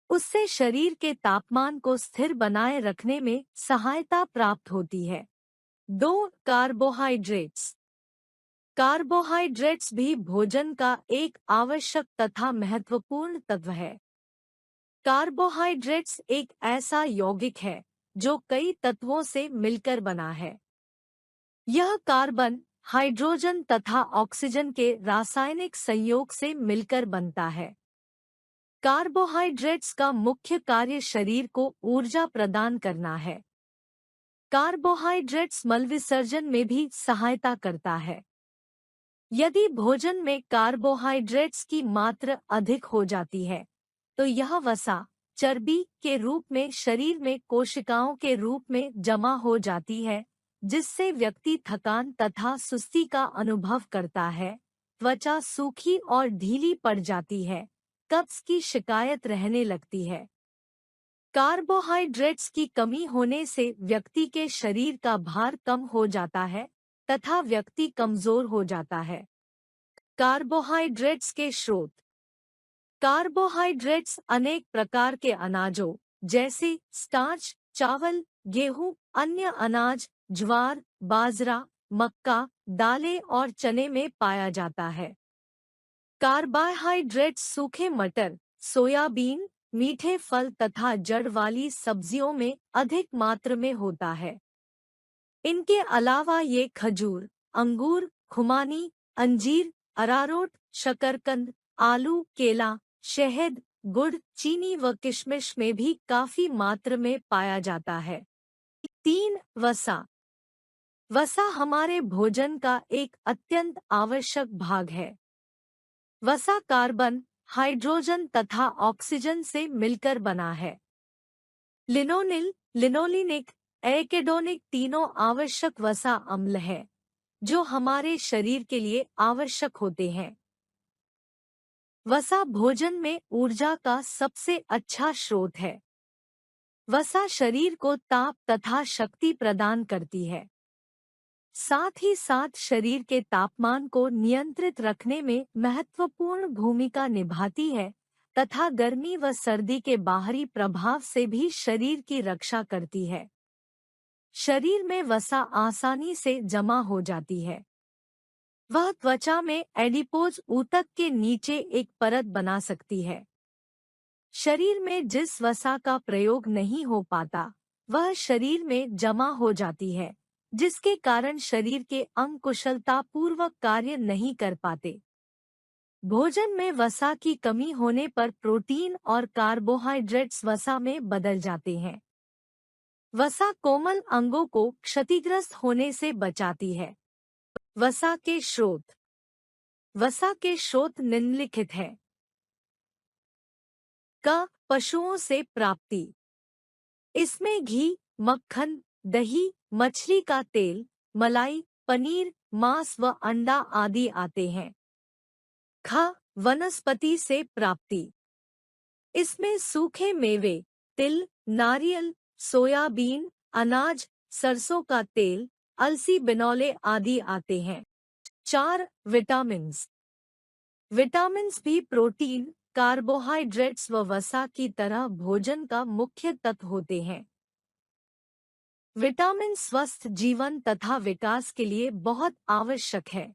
उससे शरीर के तापमान को स्थिर बनाए रखने में सहायता प्राप्त होती है। 2. कार्बोहाइड्रेट्स। कार्बोहाइड्रेट्स भी भोजन का एक आवश्यक तथा महत्वपूर्ण तत्व है। कार्बोहाइड्रेट्स एक ऐसा यौगिक है जो कई तत्वों से मिलकर बना है। यह कार्बन, हाइड्रोजन तथा ऑक्सीजन के रासायनिक संयोग से मिलकर बनता है। कार्बोहाइड्रेट्स का मुख्य कार्य शरीर को ऊर्जा प्रदान करना है। कार्बोहाइड्रेट्स मल विसर्जन में भी सहायता करता है। यदि भोजन में कार्बोहाइड्रेट्स की मात्रा अधिक हो जाती है, तो यह वसा, चर्बी के रूप में शरीर में कोशिकाओं के रूप में जमा हो जाती है, जिससे व्यक्ति थकान तथा सुस्ती का अनुभव करता है, त्वचा सूखी और ढीली पड़ जाती है, कब्ज की शिकायत रहने लगती है। कार्बोहाइड्रेट्स की कमी होने से व्यक्ति के शरीर का भार कम हो जाता है तथा व्यक्ति कमजोर हो जाता है। कार्बोहाइड्रेट्स के स्रोत। कार्बोहाइड्रेट्स अनेक प्रकार के अनाजों जैसे स्टार्च, चावल, गेहूं, अन्य अनाज, ज्वार, बाजरा, मक्का, दालें और चने में पाया जाता है। कार्बोहाइड्रेट्स सूखे मटर, सोयाबीन, मीठे फल तथा जड़ वाली सब्जियों में अधिक मात्रा में होता है। इनके अलावा ये खजूर, अंगूर, खुमानी, अंजीर, अरारोट, शकरकंद, आलू, केला, शहद, गुड़, चीनी व किशमिश में भी काफी मात्रा में पाया जाता है। 3. वसा। वसा हमारे भोजन का एक अत्यंत आवश्यक भाग है। वसा कार्बन, हाइड्रोजन तथा ऑक्सीजन से मिलकर बना है। लिनोनिल, लिनोलिनिक एराकिडोनिक तीनों आवश्यक वसा अम्ल है जो हमारे शरीर के लिए आवश्यक होते हैं। वसा भोजन में ऊर्जा का सबसे अच्छा स्रोत है। वसा शरीर को ताप तथा शक्ति प्रदान करती है। साथ ही साथ शरीर के तापमान को नियंत्रित रखने में महत्वपूर्ण भूमिका निभाती है तथा गर्मी व सर्दी के बाहरी प्रभाव से भी शरीर की रक्षा करती है। शरीर में वसा आसानी से जमा हो जाती है। वह त्वचा में एडिपोज ऊतक के नीचे एक परत बना सकती है। शरीर में जिस वसा का प्रयोग नहीं हो पाता वह शरीर में जमा हो जाती है, जिसके कारण शरीर के अंग कुशलतापूर्वक कार्य नहीं कर पाते। भोजन में वसा की कमी होने पर प्रोटीन और कार्बोहाइड्रेट्स वसा में बदल जाते हैं। वसा कोमल अंगों को क्षतिग्रस्त होने से बचाती है। वसा के स्रोत। वसा के स्रोत निम्नलिखित हैं। क पशुओं से प्राप्ति। इसमें घी, मक्खन, दही, मछली का तेल, मलाई, पनीर, मांस व अंडा आदि आते हैं। ख वनस्पति से प्राप्ति। इसमें सूखे मेवे, तिल, नारियल, सोयाबीन, अनाज, सरसों का तेल, अलसी, बिनौले आदि आते हैं। 4 विटामिन्स। विटामिन्स भी प्रोटीन, कार्बोहाइड्रेट्स व वसा की तरह भोजन का मुख्य तत्व होते हैं। विटामिन स्वस्थ जीवन तथा विकास के लिए बहुत आवश्यक है।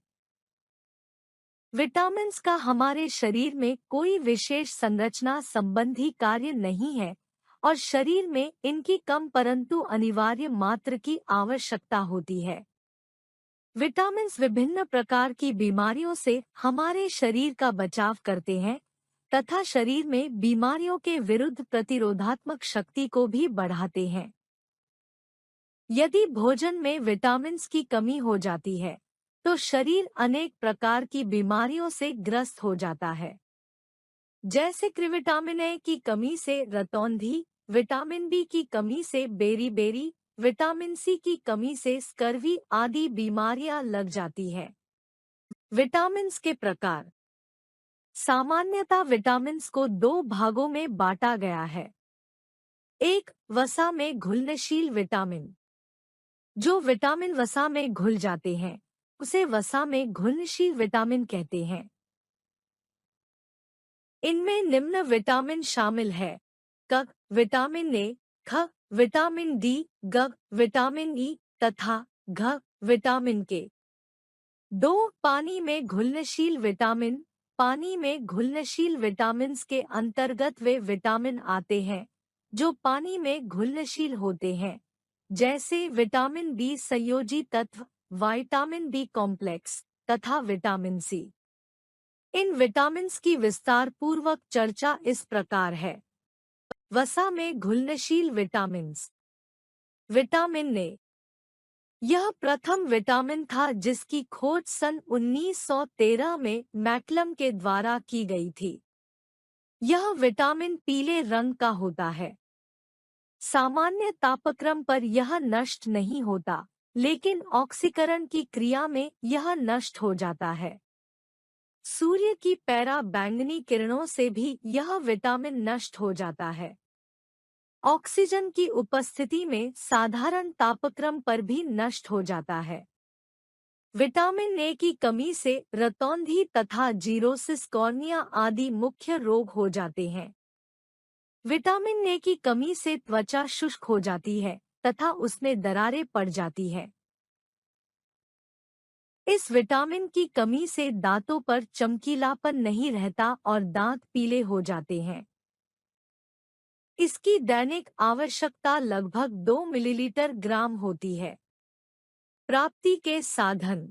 विटामिन्स का हमारे शरीर में कोई विशेष संरचना संबंधी कार्य नहीं है और शरीर में इनकी कम परंतु अनिवार्य मात्रा की आवश्यकता होती है। विटामिन्स विभिन्न प्रकार की बीमारियों से हमारे शरीर का बचाव करते हैं तथा शरीर में बीमारियों के विरुद्ध प्रतिरोधात्मक शक्ति को भी बढ़ाते हैं। यदि भोजन में विटामिन्स की कमी हो जाती है तो शरीर अनेक प्रकार की बीमारियों से ग्रस्त हो जाता है, जैसे कि विटामिन ए की कमी से रतौंधी, विटामिन बी की कमी से बेरी, विटामिन सी की कमी से स्कर्वी आदि बीमारियां लग जाती हैं। विटामिन्स के प्रकार। सामान्यतः विटामिन्स को 2 भागों में बांटा गया है। एक, वसा में घुलनशील विटामिन। जो विटामिन वसा में घुल जाते हैं उसे वसा में घुलनशील विटामिन कहते हैं। इनमें निम्न विटामिन शामिल है। क विटामिन ए, ख विटामिन डी, ग विटामिन ई तथा घ विटामिन के। 2 पानी में घुलनशील विटामिन। पानी में घुलनशील विटामिन्स के अंतर्गत वे विटामिन आते हैं जो पानी में घुलनशील होते हैं, जैसे विटामिन बी संयोजी तत्व, विटामिन बी कॉम्प्लेक्स तथा विटामिन सी। इन विटामिन्स की विस्तार पूर्वक चर्चा इस प्रकार है। वसा में घुलनशील विटामिन्स। Vitamin A. यह प्रथम विटामिन था जिसकी खोज सन 1913 में मैकलम के द्वारा की गई थी। यह विटामिन पीले रंग का होता है। सामान्य तापक्रम पर यह नष्ट नहीं होता, लेकिन ऑक्सीकरण की क्रिया में यह नष्ट हो जाता है। सूर्य की पैरा बैंगनी किरणों से भी यह विटामिन नष्ट हो जाता है। ऑक्सीजन की उपस्थिति में साधारण तापक्रम पर भी नष्ट हो जाता है। विटामिन ए की कमी से रतौंधी तथा जीरोसिस कॉर्निया आदि मुख्य रोग हो जाते हैं। विटामिन ए की कमी से त्वचा शुष्क हो जाती है तथा उसमें दरारें पड़ जाती है। इस विटामिन की कमी से दांतों पर चमकीलापन नहीं रहता और दांत पीले हो जाते हैं। इसकी दैनिक आवश्यकता लगभग 2 मिलीलीटर ग्राम होती है। प्राप्ति के साधन।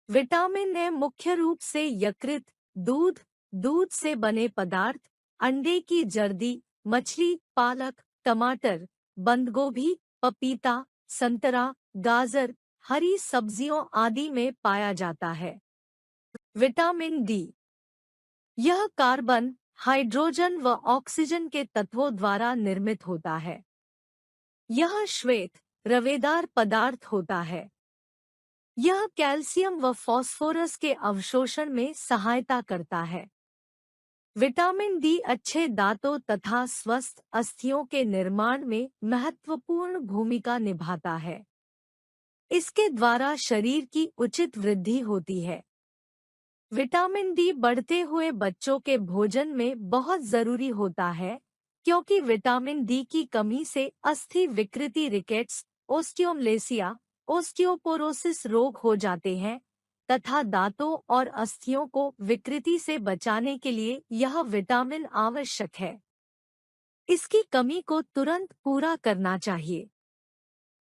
विटामिन ए मुख्य रूप से यकृत, दूध, दूध से बने पदार्थ, अंडे की जर्दी, मछली, पालक, टमाटर, बंदगोभी, पपीता, संतरा, गाजर, हरी सब्जियों आदि में पाया जाता है। Vitamin D. यह कार्बन, हाइड्रोजन व ऑक्सीजन के तत्वों द्वारा निर्मित होता है। यह श्वेत रवेदार पदार्थ होता है। यह कैल्शियम व फास्फोरस के अवशोषण में सहायता करता है। विटामिन डी अच्छे दांतों तथा स्वस्थ अस्थियों के निर्माण में महत्वपूर्ण भूमिका निभाता है। इसके द्वारा शरीर की उचित वृद्धि होती है। विटामिन डी बढ़ते हुए बच्चों के भोजन में बहुत जरूरी होता है, क्योंकि विटामिन डी की कमी से अस्थि विकृति, रिकेट्स, ओस्टियोमलेसिया, ओस्टियोपोरोसिस रोग हो जाते हैं तथा दांतों और अस्थियों को विकृति से बचाने के लिए यह विटामिन आवश्यक है। इसकी कमी को तुरंत पूरा करना चाहिए।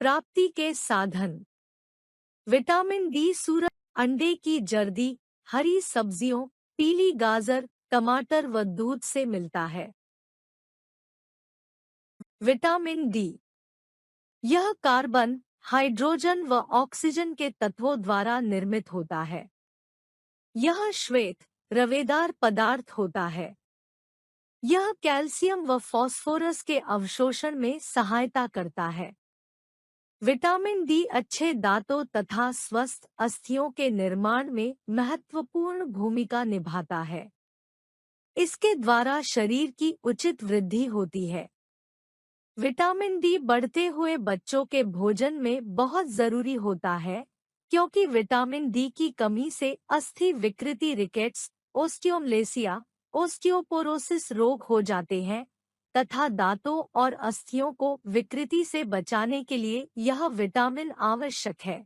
प्राप्ति के साधन। विटामिन डी सूरज, अंडे की जर्दी, हरी सब्जियों, पीली गाजर, टमाटर व दूध से मिलता है। विटामिन डी यह कार्बन, हाइड्रोजन व ऑक्सीजन के तत्वों द्वारा निर्मित होता है। यह श्वेत रवेदार पदार्थ होता है। यह कैल्शियम व फास्फोरस के अवशोषण में सहायता करता है। विटामिन डी अच्छे दांतों तथा स्वस्थ अस्थियों के निर्माण में महत्वपूर्ण भूमिका निभाता है। इसके द्वारा शरीर की उचित वृद्धि होती है। विटामिन डी बढ़ते हुए बच्चों के भोजन में बहुत जरूरी होता है, क्योंकि विटामिन डी की कमी से अस्थि विकृति, रिकेट्स, ओस्टियोमलेसिया, ओस्टियोपोरोसिस रोग हो जाते हैं तथा दांतों और अस्थियों को विकृति से बचाने के लिए यह विटामिन आवश्यक है।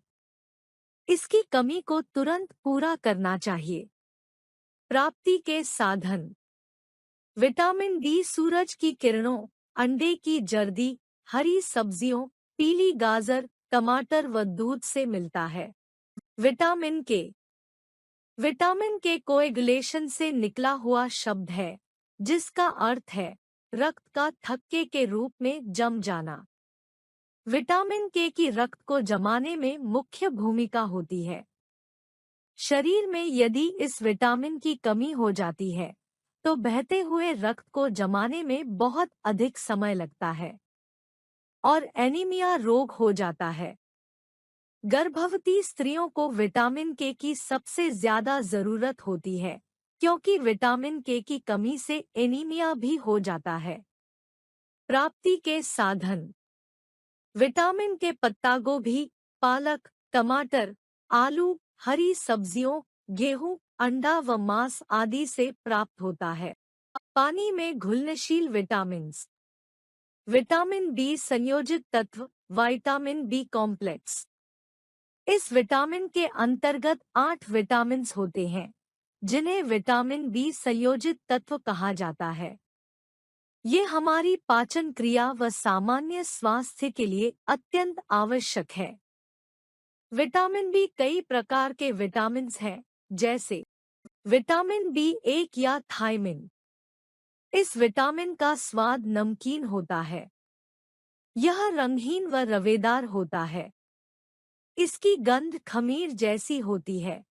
इसकी कमी को तुरंत पूरा करना चाहिए। प्राप्ति के साधन। विटामिन डी सूरज की किरणों, अंडे की जर्दी, हरी सब्जियों, पीली गाजर, टमाटर व दूध से मिलता है। विटामिन के। विटामिन के कोएगुलेशन से निकला हुआ शब्द है, जिसका अर्थ है रक्त का थक्के के रूप में जम जाना। विटामिन के की रक्त को जमाने में मुख्य भूमिका होती है। शरीर में यदि इस विटामिन की कमी हो जाती है, तो बहते हुए रक्त को जमाने में बहुत अधिक समय लगता है और एनीमिया रोग हो जाता है। गर्भवती स्त्रियों को विटामिन के की सबसे ज्यादा जरूरत होती है, क्योंकि विटामिन के की कमी से एनीमिया भी हो जाता है। प्राप्ति के साधन। विटामिन के पत्ता गोभी, पालक, टमाटर, आलू, हरी सब्जियों, गेहूं, अंडा व मांस आदि से प्राप्त होता है। पानी में घुलनशील विटामिन्स। विटामिन बी संयोजित तत्व, विटामिन बी कॉम्प्लेक्स। इस विटामिन के अंतर्गत 8 विटामिन्स होते हैं, जिन्हें विटामिन बी संयोजित तत्व कहा जाता है। ये हमारी पाचन क्रिया व सामान्य स्वास्थ्य के लिए अत्यंत आवश्यक है। विटामिन बी कई प्रकार के विटामिन्स हैं, जैसे विटामिन बी एक या थायमिन। इस विटामिन का स्वाद नमकीन होता है। यह रंगहीन व रवेदार होता है। इसकी गंध खमीर जैसी होती है।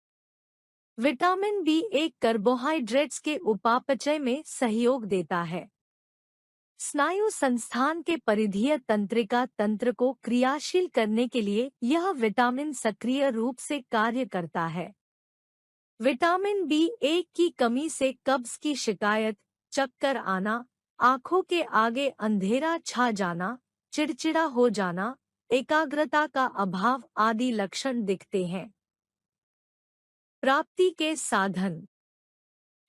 विटामिन बी एक कार्बोहाइड्रेट्स के उपापचय में सहयोग देता है। स्नायु संस्थान के परिधीय तंत्रिका तंत्र को क्रियाशील करने के लिए यह विटामिन सक्रिय रूप से कार्य करता है। विटामिन बी एक की कमी से कब्ज की शिकायत, चक्कर आना, आंखों के आगे अंधेरा छा जाना, चिड़चिड़ा हो जाना, एकाग्रता का अभाव आदि लक्षण दिखते हैं। प्राप्ति के साधन।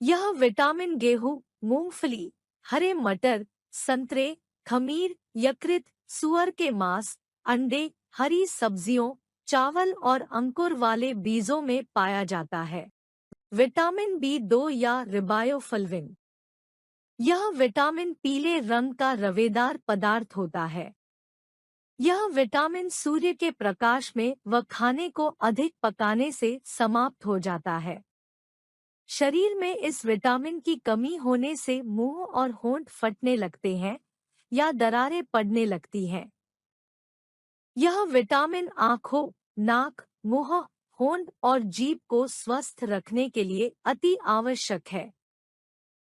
यह विटामिन गेहूं, मूंगफली, हरे मटर, संतरे, खमीर, यकृत, सुअर के मांस, अंडे, हरी सब्जियों, चावल और अंकुर वाले बीजों में पाया जाता है। विटामिन बी 2 या रिबायोफ्लाविन। यह विटामिन पीले रंग का रवेदार पदार्थ होता है। यह विटामिन सूर्य के प्रकाश में व खाने को अधिक पकाने से समाप्त हो जाता है। शरीर में इस विटामिन की कमी होने से मुंह और होंठ फटने लगते हैं या दरारें पड़ने लगती हैं। यह विटामिन आँखों, नाक, मुंह, होंठ और जीभ को स्वस्थ रखने के लिए अति आवश्यक है।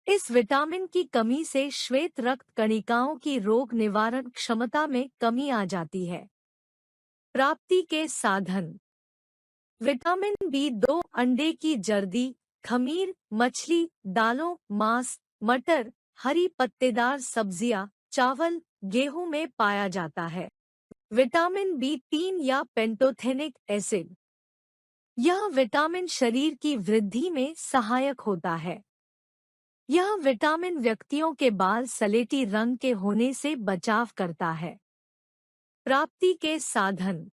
इस विटामिन की कमी से श्वेत रक्त कणिकाओं की रोग निवारण क्षमता में कमी आ जाती है। प्राप्ति के साधन। विटामिन बी 2 अंडे की जर्दी, खमीर, मछली, दालों, मांस, मटर, हरी पत्तेदार सब्जियां, चावल, गेहूं में पाया जाता है। विटामिन बी 3 या पेंटोथेनिक एसिड। यह विटामिन शरीर की वृद्धि में सहायक होता है। यह विटामिन व्यक्तियों के बाल सलेटी रंग के होने से बचाव करता है। प्राप्ति के साधन।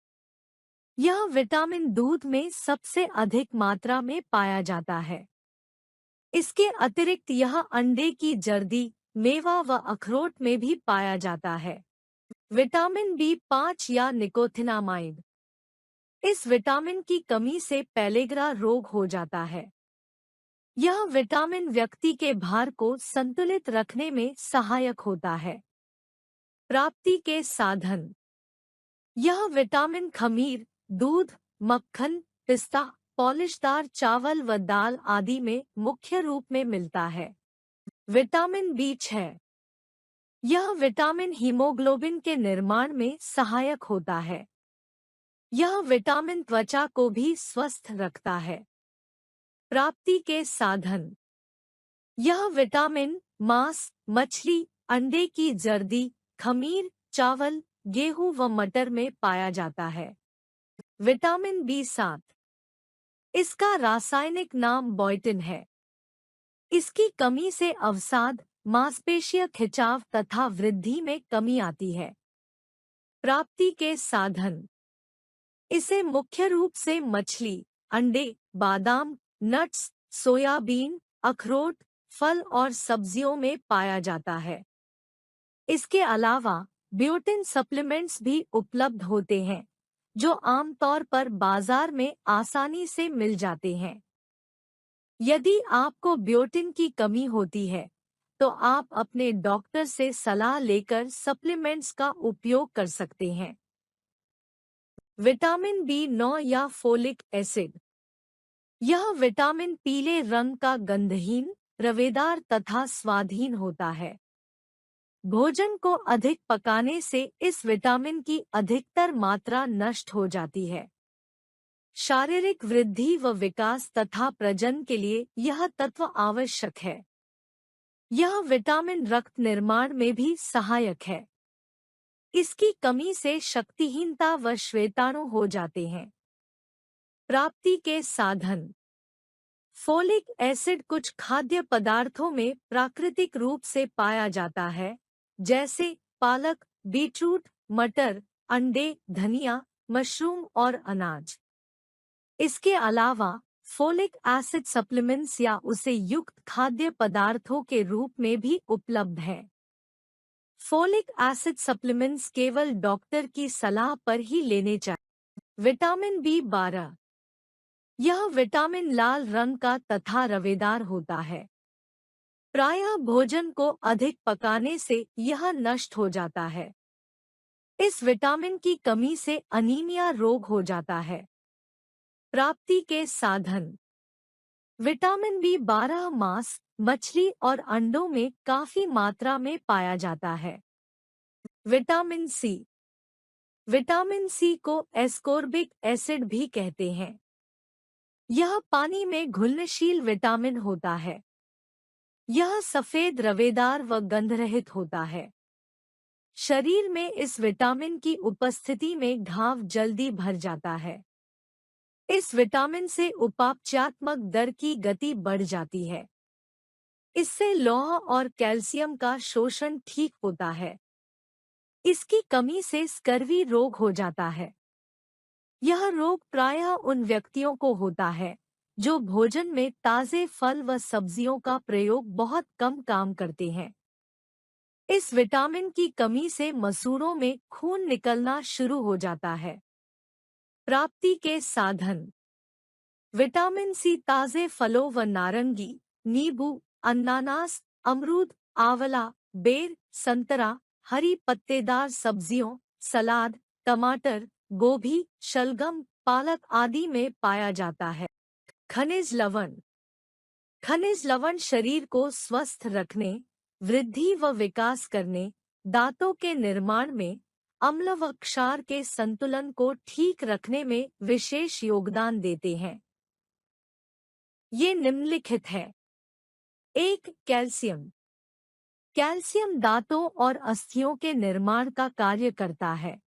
यह विटामिन दूध में सबसे अधिक मात्रा में पाया जाता है। इसके अतिरिक्त यह अंडे की जर्दी, मेवा व अखरोट में भी पाया जाता है। विटामिन बी 5 या निकोथिनामाइड। इस विटामिन की कमी से पेलेग्रा रोग हो जाता है। यह विटामिन व्यक्ति के भार को संतुलित रखने में सहायक होता है। प्राप्ति के साधन। यह विटामिन खमीर, दूध, मक्खन, पिस्ता, पॉलिशदार चावल व दाल आदि में मुख्य रूप में मिलता है। Vitamin B 6। यह विटामिन हीमोग्लोबिन के निर्माण में सहायक होता है। यह विटामिन त्वचा को भी स्वस्थ रखता है। प्राप्ति के साधन। यह विटामिन मांस, मछली, अंडे की जर्दी, खमीर, चावल, गेहूं व मटर में पाया जाता है। Vitamin B 7। इसका रासायनिक नाम बायोटिन है। इसकी कमी से अवसाद, मांसपेशीय खिंचाव तथा वृद्धि में कमी आती है। प्राप्ति के साधन। इसे मुख्य रूप से मछली, अंडे, बादाम, नट्स, सोयाबीन, अखरोट, फल और सब्जियों में पाया जाता है। इसके अलावा बियोटिन सप्लीमेंट्स भी उपलब्ध होते हैं, जो आमतौर पर बाजार में आसानी से मिल जाते हैं। यदि आपको बियोटिन की कमी होती है, तो आप अपने डॉक्टर से सलाह लेकर सप्लीमेंट्स का उपयोग कर सकते हैं। विटामिन बी 9 या फोलिक एसिड। यह विटामिन पीले रंग का गंधहीन, रवेदार तथा स्वादहीन होता है। भोजन को अधिक पकाने से इस विटामिन की अधिकतर मात्रा नष्ट हो जाती है। शारीरिक वृद्धि व विकास तथा प्रजनन के लिए यह तत्व आवश्यक है। यह विटामिन रक्त निर्माण में भी सहायक है। इसकी कमी से शक्तिहीनता व श्वेताणु हो जाते हैं। प्राप्ति के साधन। फोलिक एसिड कुछ खाद्य पदार्थों में प्राकृतिक रूप से पाया जाता है, जैसे पालक, बीटरूट, मटर, अंडे, धनिया, मशरूम और अनाज। इसके अलावा फोलिक एसिड सप्लीमेंट्स या उसे युक्त खाद्य पदार्थों के रूप में भी उपलब्ध है। फोलिक एसिड सप्लीमेंट्स केवल डॉक्टर की सलाह पर ही लेने चाहिए। Vitamin B 12। यह विटामिन लाल रंग का तथा रवेदार होता है। प्रायः भोजन को अधिक पकाने से यह नष्ट हो जाता है। इस विटामिन की कमी से अनीमिया रोग हो जाता है। प्राप्ति के साधन। विटामिन बी 12 मांस, मछली और अंडों में काफी मात्रा में पाया जाता है। Vitamin C. विटामिन सी को एस्कोर्बिक एसिड भी कहते हैं। यह पानी में घुलनशील विटामिन होता है। यह सफेद, रवेदार व गंधरहित होता है। शरीर में इस विटामिन की उपस्थिति में घाव जल्दी भर जाता है। इस विटामिन से उपापचयात्मक दर की गति बढ़ जाती है। इससे लौह और कैल्शियम का शोषण ठीक होता है। इसकी कमी से स्कर्वी रोग हो जाता है। यह रोग प्रायः उन व्यक्तियों को होता है जो भोजन में ताजे फल व सब्जियों का प्रयोग बहुत कम काम करते हैं। इस विटामिन की कमी से मसूड़ों में खून निकलना शुरू हो जाता है। प्राप्ति के साधन। विटामिन सी ताजे फलों व नारंगी, नींबू, अनानास, अमरूद, आंवला, बेर, संतरा, हरी पत्तेदार सब्जियों, सलाद, टमाटर, गोभी, शलगम, पालक आदि में पाया जाता है। खनिज लवण। खनिज लवण शरीर को स्वस्थ रखने, वृद्धि व विकास करने, दांतों के निर्माण में, अम्ल व क्षार के संतुलन को ठीक रखने में विशेष योगदान देते हैं। ये निम्नलिखित है। 1. कैल्शियम। कैल्शियम दांतों और अस्थियों के निर्माण का कार्य करता है।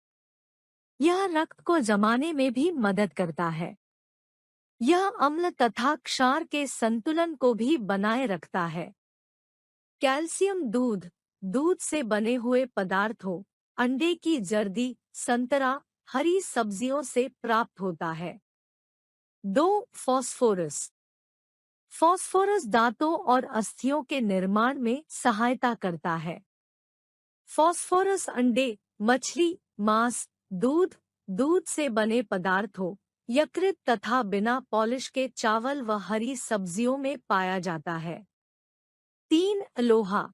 यह रक्त को जमाने में भी मदद करता है। यह अम्ल तथा क्षार के संतुलन को भी बनाए रखता है। कैल्शियम दूध, दूध से बने हुए पदार्थों, अंडे की जर्दी, संतरा, हरी सब्जियों से प्राप्त होता है। 2. फास्फोरस। फास्फोरस दांतों और अस्थियों के निर्माण में सहायता करता है। फास्फोरस अंडे, मछली, मांस, दूध, दूध से बने पदार्थों, यकृत तथा बिना पॉलिश के चावल व हरी सब्जियों में पाया जाता है। 3. लोहा।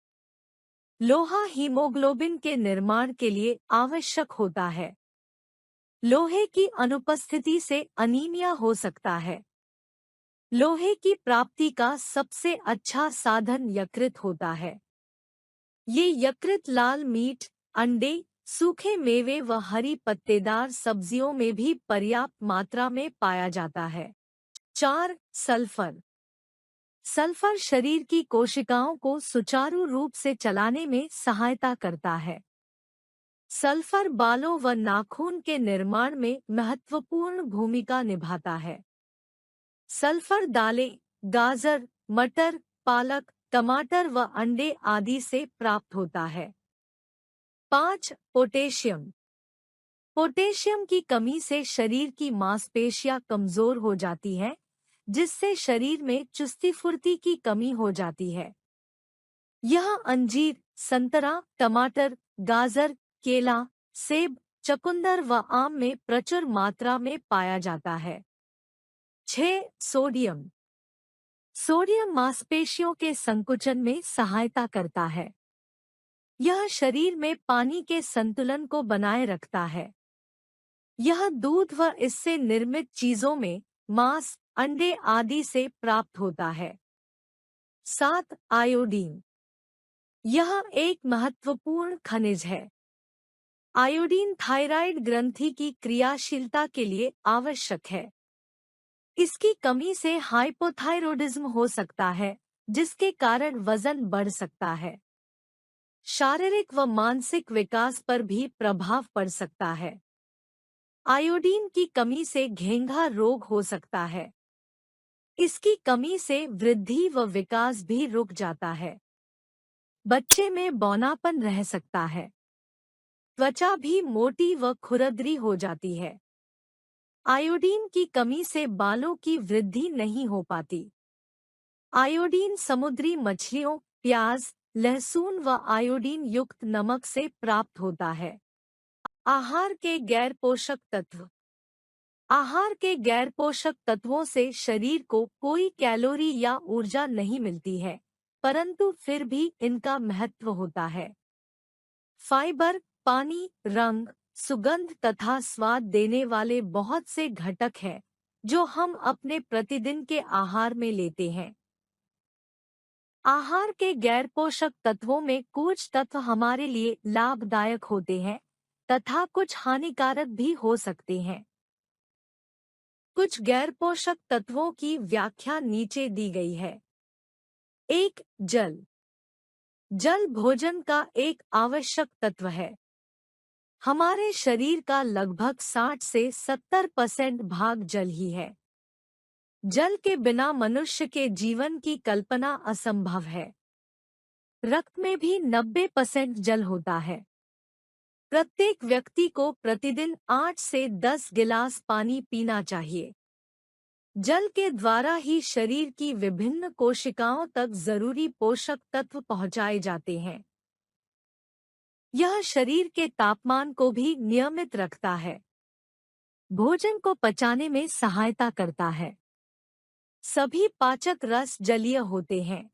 लोहा हीमोग्लोबिन के निर्माण के लिए आवश्यक होता है। लोहे की अनुपस्थिति से अनीमिया हो सकता है। लोहे की प्राप्ति का सबसे अच्छा साधन यकृत होता है। ये यकृत लाल मीट, अंडे, सूखे मेवे व हरी पत्तेदार सब्जियों में भी पर्याप्त मात्रा में पाया जाता है। 4. सल्फर। सल्फर शरीर की कोशिकाओं को सुचारू रूप से चलाने में सहायता करता है। सल्फर बालों व नाखून के निर्माण में महत्वपूर्ण भूमिका निभाता है। सल्फर दालें, गाजर, मटर, पालक, टमाटर व अंडे आदि से प्राप्त होता है। 5. पोटेशियम। पोटेशियम की कमी से शरीर की मांसपेशियां कमजोर हो जाती हैं, जिससे शरीर में चुस्ती फुर्ती की कमी हो जाती है। यह अंजीर, संतरा, टमाटर, गाजर, केला, सेब, चुकंदर व आम में प्रचुर मात्रा में पाया जाता है। 6. सोडियम। सोडियम मांसपेशियों के संकुचन में सहायता करता है। यह शरीर में पानी के संतुलन को बनाए रखता है। यह दूध व इससे निर्मित चीजों में, मांस, अंडे आदि से प्राप्त होता है। 7. आयोडीन। यह एक महत्वपूर्ण खनिज है। आयोडीन थायराइड ग्रंथि की क्रियाशीलता के लिए आवश्यक है। इसकी कमी से हाइपोथायरॉयडिज्म हो सकता है, जिसके कारण वजन बढ़ सकता है। शारीरिक व मानसिक विकास पर भी प्रभाव पड़ सकता है। आयोडीन की कमी से घेंघा रोग हो सकता है। इसकी कमी से वृद्धि व विकास भी रुक जाता है। बच्चे में बौनापन रह सकता है। त्वचा भी मोटी व खुरदरी हो जाती है। आयोडीन की कमी से बालों की वृद्धि नहीं हो पाती। आयोडीन समुद्री मछलियों, प्याज, लहसुन व आयोडीन युक्त नमक से प्राप्त होता है। आहार के गैर पोषक तत्व। आहार के गैर पोषक तत्वों से शरीर को कोई कैलोरी या ऊर्जा नहीं मिलती है, परंतु फिर भी इनका महत्व होता है। फाइबर, पानी, रंग, सुगंध तथा स्वाद देने वाले बहुत से घटक हैं, जो हम अपने प्रतिदिन के आहार में लेते हैं। आहार के गैर पोषक तत्वों में कुछ तत्व हमारे लिए लाभदायक होते हैं तथा कुछ हानिकारक भी हो सकते हैं। कुछ गैर पोषक तत्वों की व्याख्या नीचे दी गई है। 1. जल। जल भोजन का एक आवश्यक तत्व है। हमारे शरीर का लगभग 60 से 70% भाग जल ही है। जल के बिना मनुष्य के जीवन की कल्पना असंभव है। रक्त में भी 90% जल होता है। प्रत्येक व्यक्ति को प्रतिदिन 8 से 10 गिलास पानी पीना चाहिए। जल के द्वारा ही शरीर की विभिन्न कोशिकाओं तक जरूरी पोषक तत्व पहुंचाए जाते हैं। यह शरीर के तापमान को भी नियमित रखता है। भोजन को पचाने में सहायता करता है। सभी पाचक रस जलीय होते हैं।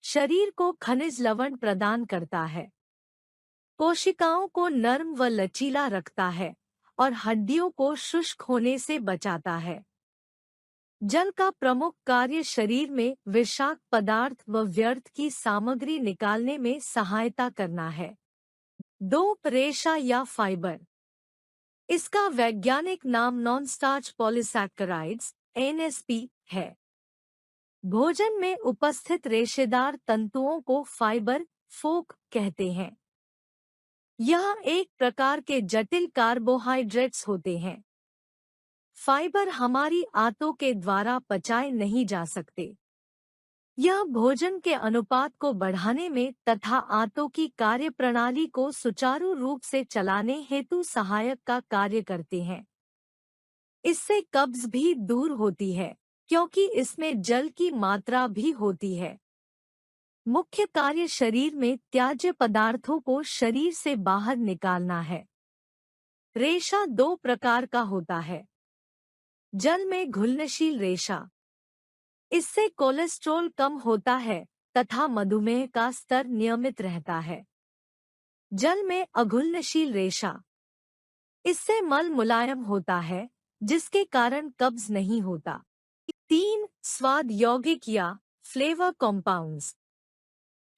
शरीर को खनिज लवण प्रदान करता है। कोशिकाओं को नर्म व लचीला रखता है और हड्डियों को शुष्क होने से बचाता है। जल का प्रमुख कार्य शरीर में विषाक्त पदार्थ व व्यर्थ की सामग्री निकालने में सहायता करना है। दो, रेशा या फाइबर। इसका वैज्ञानिक नाम नॉन स्टार्च पॉलीसैकेराइड्स (एनएसपी) है। भोजन में उपस्थित रेशेदार तंतुओं को फाइबर फोक कहते हैं। यह एक प्रकार के जटिल कार्बोहाइड्रेट्स होते हैं। फाइबर हमारी आंतों के द्वारा पचाए नहीं जा सकते। यह भोजन के अनुपात को बढ़ाने में तथा आंतों की कार्यप्रणाली को सुचारू रूप से चलाने हेतु सहायक का कार्य करते हैं। इससे कब्ज भी दूर होती है, क्योंकि इसमें जल की मात्रा भी होती है। मुख्य कार्य शरीर में त्याज्य पदार्थों को शरीर से बाहर निकालना है। रेशा दो प्रकार का होता है। जल में घुलनशील रेशा। इससे कोलेस्ट्रॉल कम होता है तथा मधुमेह का स्तर नियमित रहता है। जल में अघुलनशील रेशा। इससे मल मुलायम होता है, जिसके कारण कब्ज नहीं होता। तीन, स्वाद यौगिक या फ्लेवर कॉम्पाउंड्स।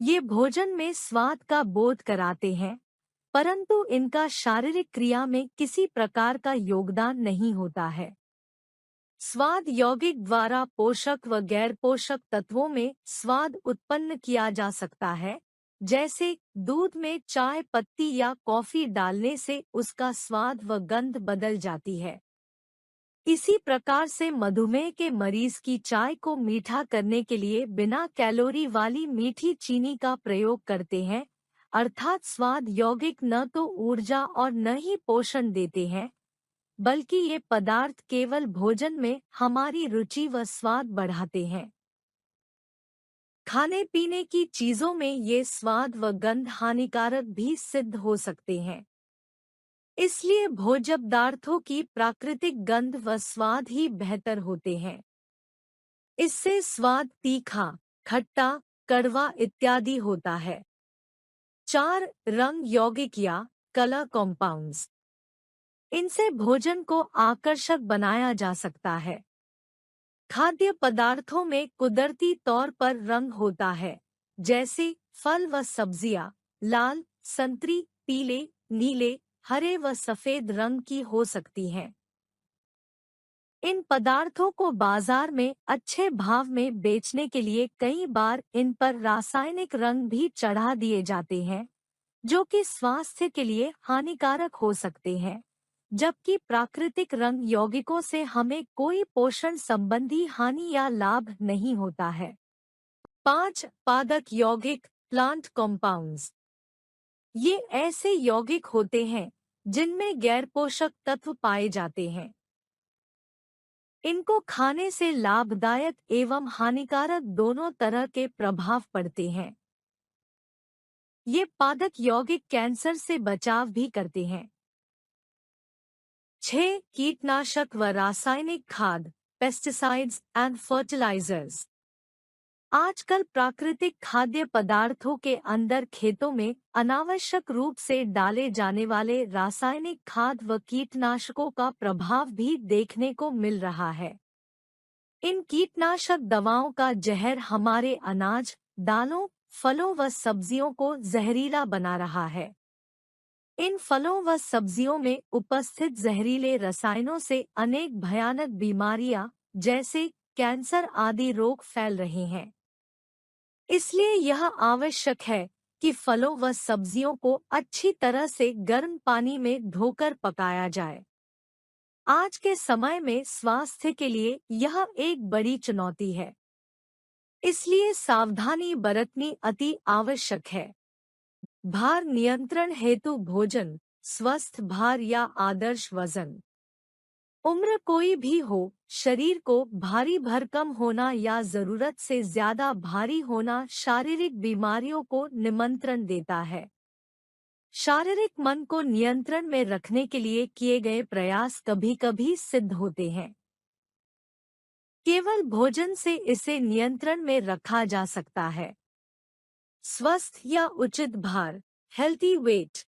ये भोजन में स्वाद का बोध कराते हैं, परंतु इनका शारीरिक क्रिया में किसी प्रकार का योगदान नहीं होता है। स्वाद यौगिक द्वारा पोषक व गैर पोषक तत्वों में स्वाद उत्पन्न किया जा सकता है, जैसे दूध में चाय पत्ती या कॉफी डालने से उसका स्वाद व गंध बदल जाती है। इसी प्रकार से मधुमेह के मरीज की चाय को मीठा करने के लिए बिना कैलोरी वाली मीठी चीनी का प्रयोग करते हैं, अर्थात स्वाद यौगिक न तो ऊर्जा और न ही पोषण देते हैं, बल्कि ये पदार्थ केवल भोजन में हमारी रुचि व स्वाद बढ़ाते हैं। खाने पीने की चीजों में ये स्वाद व गंध हानिकारक भी सिद्ध हो सकते हैं। इसलिए भोज्य पदार्थों की प्राकृतिक गंध व स्वाद ही बेहतर होते हैं। इससे स्वाद तीखा, खट्टा, कड़वा इत्यादि होता है। चार, रंग यौगिक या कलर कॉम्पाउंड्स। इनसे भोजन को आकर्षक बनाया जा सकता है। खाद्य पदार्थों में कुदरती तौर पर रंग होता है, जैसे फल व सब्जियां लाल, संतरी, पीले, नीले, हरे व सफेद रंग की हो सकती हैं। इन पदार्थों को बाजार में अच्छे भाव में बेचने के लिए कई बार इन पर रासायनिक रंग भी चढ़ा दिए जाते हैं, जो कि स्वास्थ्य के लिए हानिकारक हो सकते हैं, जबकि प्राकृतिक रंग यौगिकों से हमें कोई पोषण संबंधी हानि या लाभ नहीं होता है। 5, पादक यौगिक प्लांट कॉम्पाउंड्स। ये ऐसे यौगिक होते हैं जिनमें गैर पोषक तत्व पाए जाते हैं। इनको खाने से लाभदायक एवं हानिकारक दोनों तरह के प्रभाव पड़ते हैं। ये पादक यौगिक कैंसर से बचाव भी करते हैं। 6, कीटनाशक व रासायनिक खाद पेस्टिसाइड्स एंड फर्टिलाइजर्स। आजकल प्राकृतिक खाद्य पदार्थों के अंदर खेतों में अनावश्यक रूप से डाले जाने वाले रासायनिक खाद व कीटनाशकों का प्रभाव भी देखने को मिल रहा है। इन कीटनाशक दवाओं का जहर हमारे अनाज, दालों, फलों व सब्जियों को जहरीला बना रहा है। इन फलों व सब्जियों में उपस्थित जहरीले रसायनों से अनेक भयानक बीमारियां जैसे कैंसर आदि रोग फैल रहे हैं। इसलिए यह आवश्यक है कि फलों व सब्जियों को अच्छी तरह से गर्म पानी में धोकर पकाया जाए। आज के समय में स्वास्थ्य के लिए यह एक बड़ी चुनौती है। इसलिए सावधानी बरतनी अति आवश्यक है। भार नियंत्रण हेतु भोजन, स्वस्थ भार या आदर्श वजन। उम्र कोई भी हो, शरीर को भारी भरकम होना या जरूरत से ज्यादा भारी होना शारीरिक बीमारियों को निमंत्रण देता है। शारीरिक मन को नियंत्रण में रखने के लिए किए गए प्रयास कभी-कभी सिद्ध होते हैं। केवल भोजन से इसे नियंत्रण में रखा जा सकता है। स्वस्थ या उचित भार, हेल्थी वेट।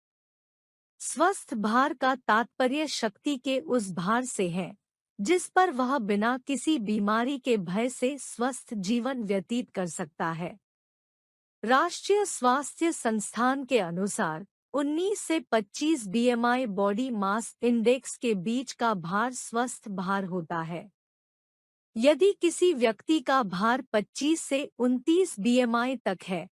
स्वस्थ भार का तात्पर्य शक्ति के उस भार से है जिस पर वह बिना किसी बीमारी के भय से स्वस्थ जीवन व्यतीत कर सकता है। राष्ट्रीय स्वास्थ्य संस्थान के अनुसार 19 से 25 बीएमआई बॉडी मास इंडेक्स के बीच का भार स्वस्थ भार होता है। यदि किसी व्यक्ति का भार 25 से 29 बीएमआई तक है,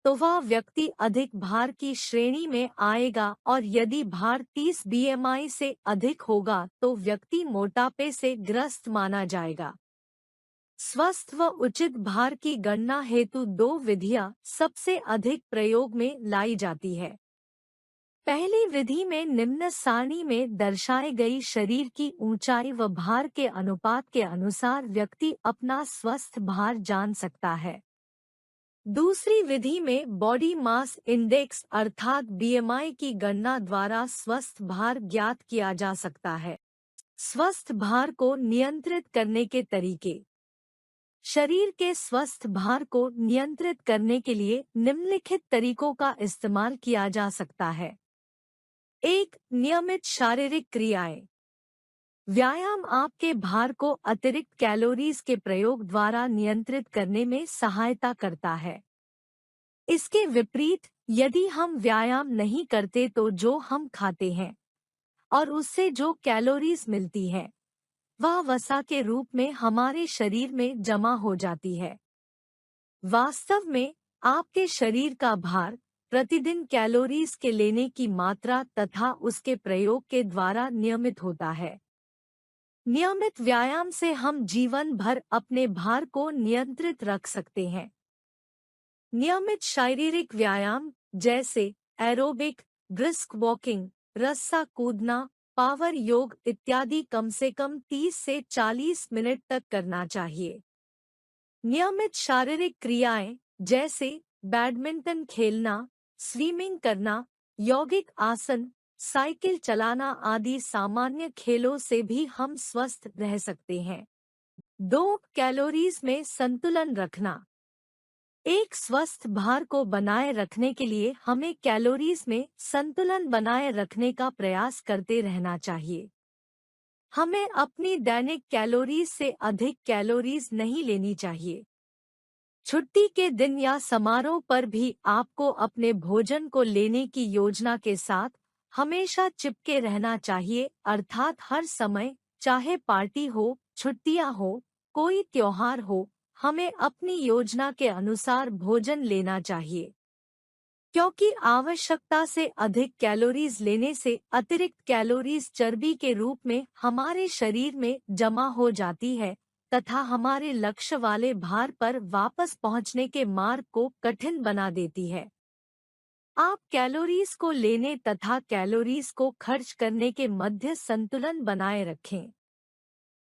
तो वह व्यक्ति अधिक भार की श्रेणी में आएगा, और यदि भार 30 बीएमआई से अधिक होगा तो व्यक्ति मोटापे से ग्रस्त माना जाएगा। स्वस्थ व उचित भार की गणना हेतु दो विधियां सबसे अधिक प्रयोग में लाई जाती है। पहली विधि में निम्न सारणी में दर्शाई गई शरीर की ऊंचाई व भार के अनुपात के अनुसार व्यक्ति अपना स्वस्थ भार जान सकता है। दूसरी विधि में बॉडी मास इंडेक्स अर्थात बीएमआई की गणना द्वारा स्वस्थ भार ज्ञात किया जा सकता है। स्वस्थ भार को नियंत्रित करने के तरीके। शरीर के स्वस्थ भार को नियंत्रित करने के लिए निम्नलिखित तरीकों का इस्तेमाल किया जा सकता है। 1. नियमित शारीरिक क्रियाएं। व्यायाम आपके भार को अतिरिक्त कैलोरीज के प्रयोग द्वारा नियंत्रित करने में सहायता करता है। इसके विपरीत यदि हम व्यायाम नहीं करते तो जो हम खाते हैं और उससे जो कैलोरीज मिलती है वह वसा के रूप में हमारे शरीर में जमा हो जाती है। वास्तव में आपके शरीर का भार प्रतिदिन कैलोरीज के लेने की मात्रा तथा उसके प्रयोग के द्वारा नियमित होता है। नियमित व्यायाम से हम जीवन भर अपने भार को नियंत्रित रख सकते हैं। नियमित शारीरिक व्यायाम जैसे एरोबिक, ब्रिस्क वॉकिंग, रस्सा कूदना, पावर योग इत्यादि कम से कम 30 से 40 मिनट तक करना चाहिए। नियमित शारीरिक क्रियाएं जैसे बैडमिंटन खेलना, स्विमिंग करना, यौगिक आसन, साइकिल चलाना आदि सामान्य खेलों से भी हम स्वस्थ रह सकते हैं। 2. कैलोरीज में संतुलन रखना। एक स्वस्थ भार को बनाए रखने के लिए हमें कैलोरीज में संतुलन बनाए रखने का प्रयास करते रहना चाहिए। हमें अपनी दैनिक कैलोरीज से अधिक कैलोरीज नहीं लेनी चाहिए। छुट्टी के दिन या समारोह पर भी आपको अपने भोजन को लेने की योजना के साथ हमेशा चिपके रहना चाहिए, अर्थात हर समय, चाहे पार्टी हो, छुट्टियां हो, कोई त्योहार हो, हमें अपनी योजना के अनुसार भोजन लेना चाहिए। क्योंकि आवश्यकता से अधिक कैलोरीज लेने से अतिरिक्त कैलोरीज चर्बी के रूप में हमारे शरीर में जमा हो जाती है तथा हमारे लक्ष्य वाले भार पर वापस पहुंचने के मार्ग को कठिन बना देती है। आप कैलोरीज को लेने तथा कैलोरीज को खर्च करने के मध्य संतुलन बनाए रखें।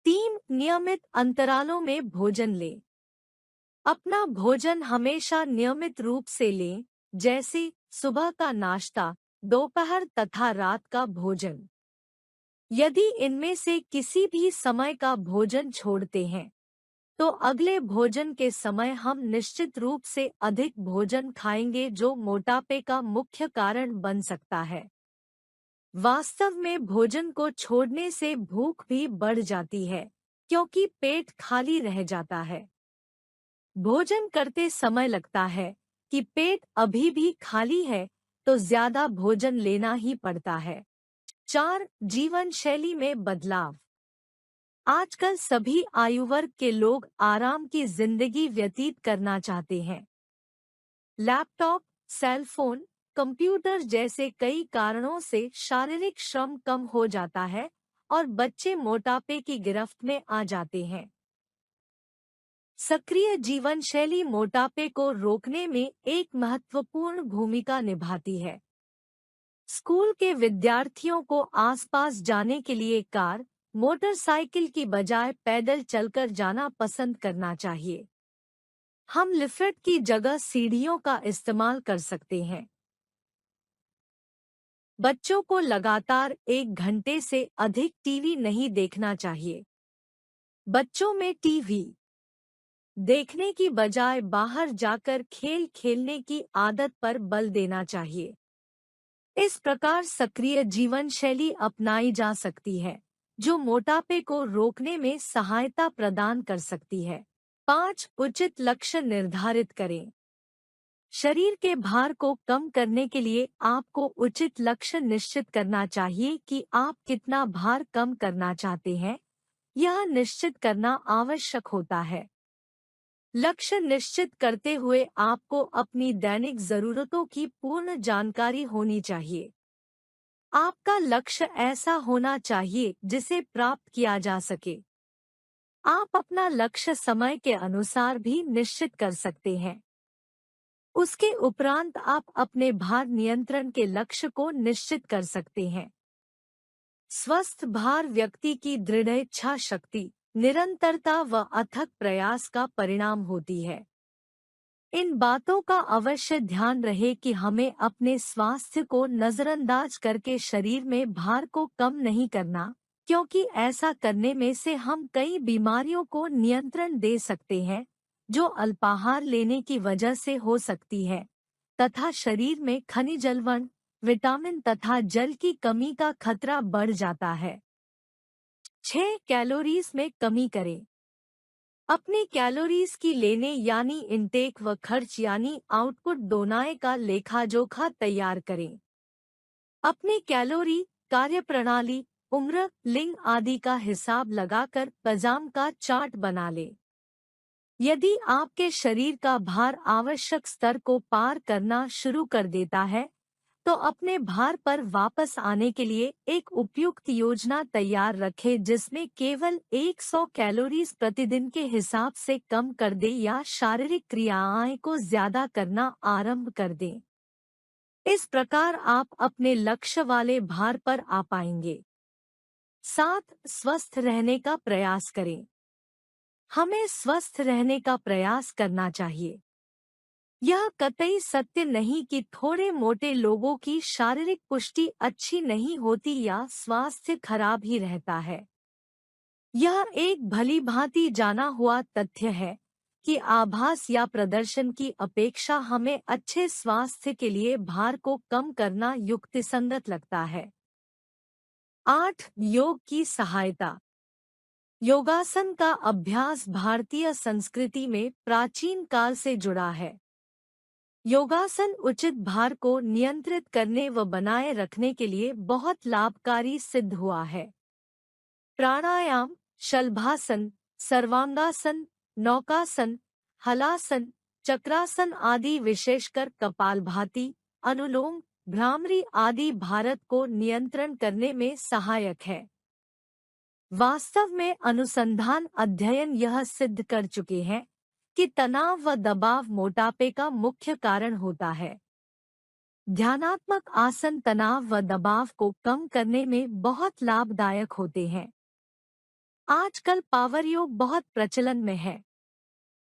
3. नियमित अंतरालों में भोजन लें। अपना भोजन हमेशा नियमित रूप से लें, जैसे सुबह का नाश्ता, दोपहर तथा रात का भोजन। यदि इनमें से किसी भी समय का भोजन छोड़ते हैं तो अगले भोजन के समय हम निश्चित रूप से अधिक भोजन खाएंगे, जो मोटापे का मुख्य कारण बन सकता है। वास्तव में भोजन को छोड़ने से भूख भी बढ़ जाती है क्योंकि पेट खाली रह जाता है। भोजन करते समय लगता है कि पेट अभी भी खाली है तो ज्यादा भोजन लेना ही पड़ता है। 4. जीवन शैली में बदलाव। आजकल सभी आयु वर्ग के लोग आराम की जिंदगी व्यतीत करना चाहते हैं। लैपटॉप, सेल फोन, कंप्यूटर जैसे कई कारणों से शारीरिक श्रम कम हो जाता है और बच्चे मोटापे की गिरफ्त में आ जाते हैं। सक्रिय जीवन शैली मोटापे को रोकने में एक महत्वपूर्ण भूमिका निभाती है। स्कूल के विद्यार्थियों को आसपास जाने के लिए कार, मोटरसाइकिल की बजाय पैदल चलकर जाना पसंद करना चाहिए। हम लिफ्ट की जगह सीढ़ियों का इस्तेमाल कर सकते हैं। बच्चों को लगातार 1 घंटे से अधिक टीवी नहीं देखना चाहिए। बच्चों में टीवी देखने की बजाय बाहर जाकर खेल खेलने की आदत पर बल देना चाहिए। इस प्रकार सक्रिय जीवन शैली अपनाई जा सकती है। जो मोटापे को रोकने में सहायता प्रदान कर सकती है। 5. उचित लक्ष्य निर्धारित करें। शरीर के भार को कम करने के लिए आपको उचित लक्ष्य निश्चित करना चाहिए कि आप कितना भार कम करना चाहते हैं। यह निश्चित करना आवश्यक होता है। लक्ष्य निश्चित करते हुए आपको अपनी दैनिक जरूरतों की पूर्ण जानकारी होनी चाहिए। आपका लक्ष्य ऐसा होना चाहिए जिसे प्राप्त किया जा सके। आप अपना लक्ष्य समय के अनुसार भी निश्चित कर सकते हैं। उसके उपरांत आप अपने भार नियंत्रण के लक्ष्य को निश्चित कर सकते हैं। स्वस्थ भार व्यक्ति की दृढ़ इच्छा शक्ति, निरंतरता व अथक प्रयास का परिणाम होती है। इन बातों का अवश्य ध्यान रहे कि हमें अपने स्वास्थ्य को नजरअंदाज करके शरीर में भार को कम नहीं करना, क्योंकि ऐसा करने में से हम कई बीमारियों को नियंत्रण दे सकते हैं, जो अल्पाहार लेने की वजह से हो सकती है, तथा शरीर में खनिज लवण, विटामिन तथा जल की कमी का खतरा बढ़ जाता है। 6. कैलोरीज में कमी करें। अपनी कैलोरीज की लेने यानी इनटेक व खर्च यानी आउटपुट दोनों का लेखा जोखा तैयार करें। अपनी कैलोरी, कार्यप्रणाली, उम्र, लिंग आदि का हिसाब लगाकर पजाम का चार्ट बना लें। यदि आपके शरीर का भार आवश्यक स्तर को पार करना शुरू कर देता है, तो अपने भार पर वापस आने के लिए एक उपयुक्त योजना तैयार रखें जिसमें केवल 100 कैलोरीज प्रतिदिन के हिसाब से कम कर दें या शारीरिक क्रियाएं को ज्यादा करना आरंभ कर दें। इस प्रकार आप अपने लक्ष्य वाले भार पर आ पाएंगे। 7. स्वस्थ रहने का प्रयास करें। हमें स्वस्थ रहने का प्रयास करना चाहिए। यह कतई सत्य नहीं कि थोड़े मोटे लोगों की शारीरिक पुष्टि अच्छी नहीं होती या स्वास्थ्य खराब ही रहता है। यह एक भली भांति जाना हुआ तथ्य है कि आभास या प्रदर्शन की अपेक्षा हमें अच्छे स्वास्थ्य के लिए भार को कम करना युक्तिसंगत लगता है। 8. योग की सहायता। योगासन का अभ्यास भारतीय संस्कृति में प्राचीन काल से जुड़ा है। योगासन उचित भार को नियंत्रित करने व बनाए रखने के लिए बहुत लाभकारी सिद्ध हुआ है। प्राणायाम, शलभासन, सर्वांगासन, नौकासन, हलासन, चक्रासन आदि विशेषकर कपालभाति, अनुलोम, भ्रामरी आदि भारत को नियंत्रण करने में सहायक है। वास्तव में अनुसंधान अध्ययन यह सिद्ध कर चुके हैं कि तनाव व दबाव मोटापे का मुख्य कारण होता है। ध्यानात्मक आसन तनाव व दबाव को कम करने में बहुत लाभदायक होते हैं। आजकल पावर योग बहुत प्रचलन में है।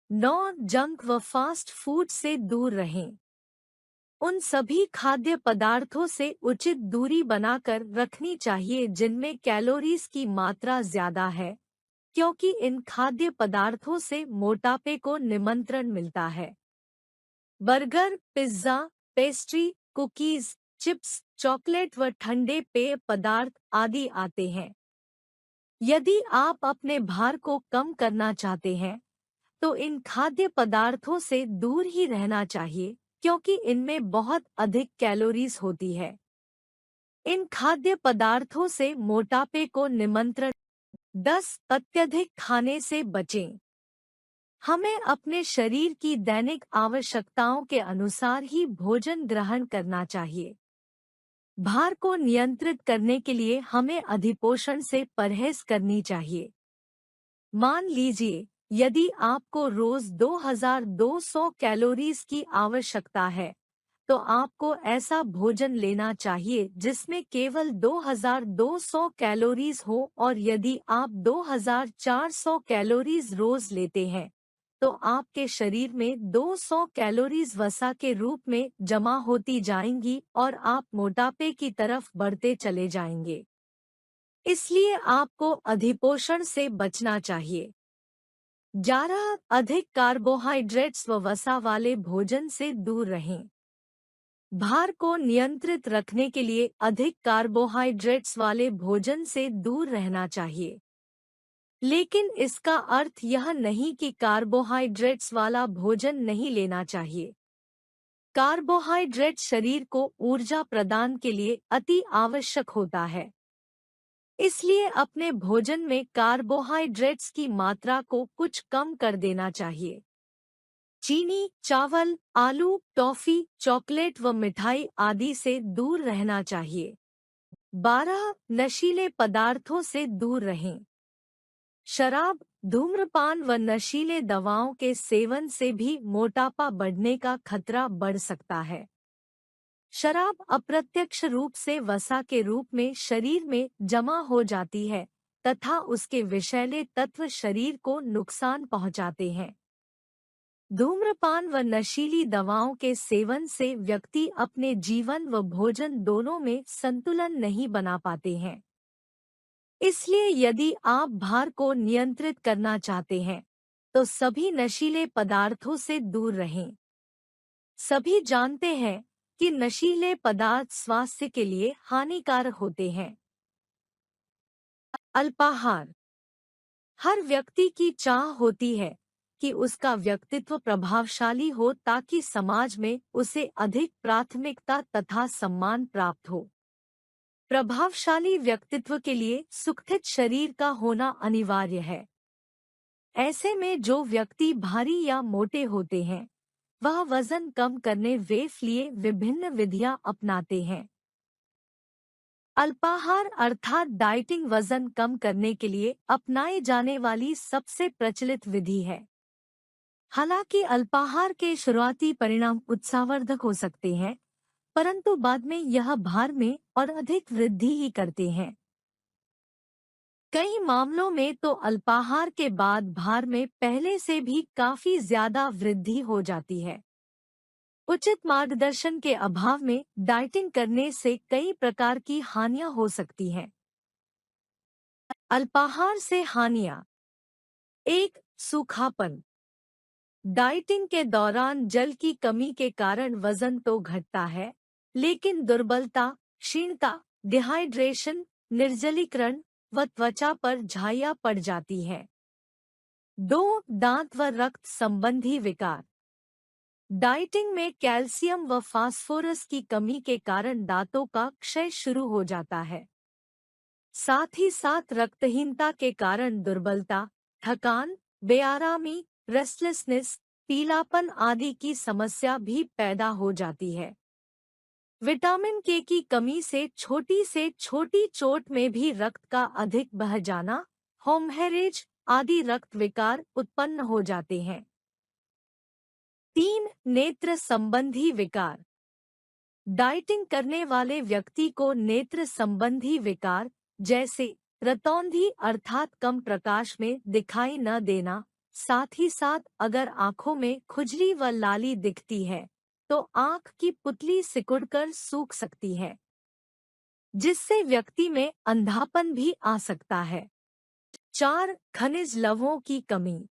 9. जंक व फास्ट फूड से दूर रहें। उन सभी खाद्य पदार्थों से उचित दूरी बनाकर रखनी चाहिए जिनमें कैलोरीज की मात्रा ज्यादा है, क्योंकि इन खाद्य पदार्थों से मोटापे को निमंत्रण मिलता है। Burger, pizza, pastry, cookies, chips, chocolate व ठंडे पेय पदार्थ आदि आते हैं। यदि आप अपने भार को कम करना चाहते हैं, तो इन खाद्य पदार्थों से दूर ही रहना चाहिए, क्योंकि इनमें बहुत अधिक कैलोरीज होती है। इन खाद्य पदार्थों से मोटापे को निमंत्रण। 10. अत्यधिक खाने से बचें। हमें अपने शरीर की दैनिक आवश्यकताओं के अनुसार ही भोजन ग्रहण करना चाहिए। भार को नियंत्रित करने के लिए हमें अधिपोषण से परहेज करनी चाहिए। मान लीजिए, यदि आपको रोज 2200 कैलोरीज की आवश्यकता है, तो आपको ऐसा भोजन लेना चाहिए जिसमें केवल 2200 कैलोरीज हो, और यदि आप 2400 कैलोरीज रोज लेते हैं, तो आपके शरीर में 200 कैलोरीज वसा के रूप में जमा होती जाएंगी और आप मोटापे की तरफ बढ़ते चले जाएंगे। इसलिए आपको अधिपोषण से बचना चाहिए। 11. अधिक कार्बोहाइड्रेट्स व वसा वाले भोजन से दूर रहें। भार को नियंत्रित रखने के लिए अधिक कार्बोहाइड्रेट्स वाले भोजन से दूर रहना चाहिए। लेकिन इसका अर्थ यह नहीं कि कार्बोहाइड्रेट्स वाला भोजन नहीं लेना चाहिए। कार्बोहाइड्रेट शरीर को ऊर्जा प्रदान के लिए अति आवश्यक होता है। इसलिए अपने भोजन में कार्बोहाइड्रेट्स की मात्रा को कुछ कम कर देना चाहिए। चीनी, चावल, आलू, टॉफी, चॉकलेट व मिठाई आदि से दूर रहना चाहिए। 12. नशीले पदार्थों से दूर रहें। शराब, धूम्रपान व नशीले दवाओं के सेवन से भी मोटापा बढ़ने का खतरा बढ़ सकता है। शराब अप्रत्यक्ष रूप से वसा के रूप में शरीर में जमा हो जाती है तथा उसके विषैले तत्व शरीर को नुकसान पहुंचाते हैं। धूम्रपान व नशीली दवाओं के सेवन से व्यक्ति अपने जीवन व भोजन दोनों में संतुलन नहीं बना पाते हैं। इसलिए यदि आप भार को नियंत्रित करना चाहते हैं, तो सभी नशीले पदार्थों से दूर रहें। सभी जानते हैं कि नशीले पदार्थ स्वास्थ्य के लिए हानिकारक होते हैं। अल्पाहार। हर व्यक्ति की चाह होती है कि उसका व्यक्तित्व प्रभावशाली हो ताकि समाज में उसे अधिक प्राथमिकता तथा सम्मान प्राप्त हो। प्रभावशाली व्यक्तित्व के लिए सुस्थित शरीर का होना अनिवार्य है। ऐसे में जो व्यक्ति भारी या मोटे होते हैं, वह वजन कम करने वे लिए विभिन्न विधियां अपनाते हैं। अल्पाहार अर्थात डाइटिंग वजन कम करने के लिए अपनाई जाने वाली सबसे प्रचलित विधि है। हालांकि अल्पाहार के शुरुआती परिणाम उत्साहवर्धक हो सकते हैं, परंतु बाद में यह भार में और अधिक वृद्धि ही करते हैं। कई मामलों में तो अल्पाहार के बाद भार में पहले से भी काफी ज्यादा वृद्धि हो जाती है। उचित मार्गदर्शन के अभाव में डाइटिंग करने से कई प्रकार की हानियां हो सकती हैं। अल्पाहार से हानियां। 1. सूखापन। डाइटिंग के दौरान जल की कमी के कारण वजन तो घटता है, लेकिन दुर्बलता, क्षीणता, डिहाइड्रेशन, निर्जलीकरण व त्वचा पर झाइयां पड़ जाती है। 2. दांत व रक्त संबंधी विकार। डाइटिंग में कैल्शियम व फास्फोरस की कमी के कारण दांतों का क्षय शुरू हो जाता है। साथ ही साथ रक्तहीनता के कारण दुर्बलता, थकान, बेआरामी, रेस्टलेसनेस, पीलापन आदि की समस्या भी पैदा हो जाती है। विटामिन के की कमी से छोटी चोट में भी रक्त का अधिक बह जाना, हेमोरेज आदि रक्त विकार उत्पन्न हो जाते हैं। 3. नेत्र संबंधी विकार। डाइटिंग करने वाले व्यक्ति को नेत्र संबंधी विकार जैसे रतौंधी अर्थात कम प्रकाश में दिखाई न देना, साथ ही साथ अगर आंखों में खुजली व लाली दिखती है तो आंख की पुतली सिकुड़कर सूख सकती है, जिससे व्यक्ति में अंधापन भी आ सकता है। 4. खनिज लवणों की कमी।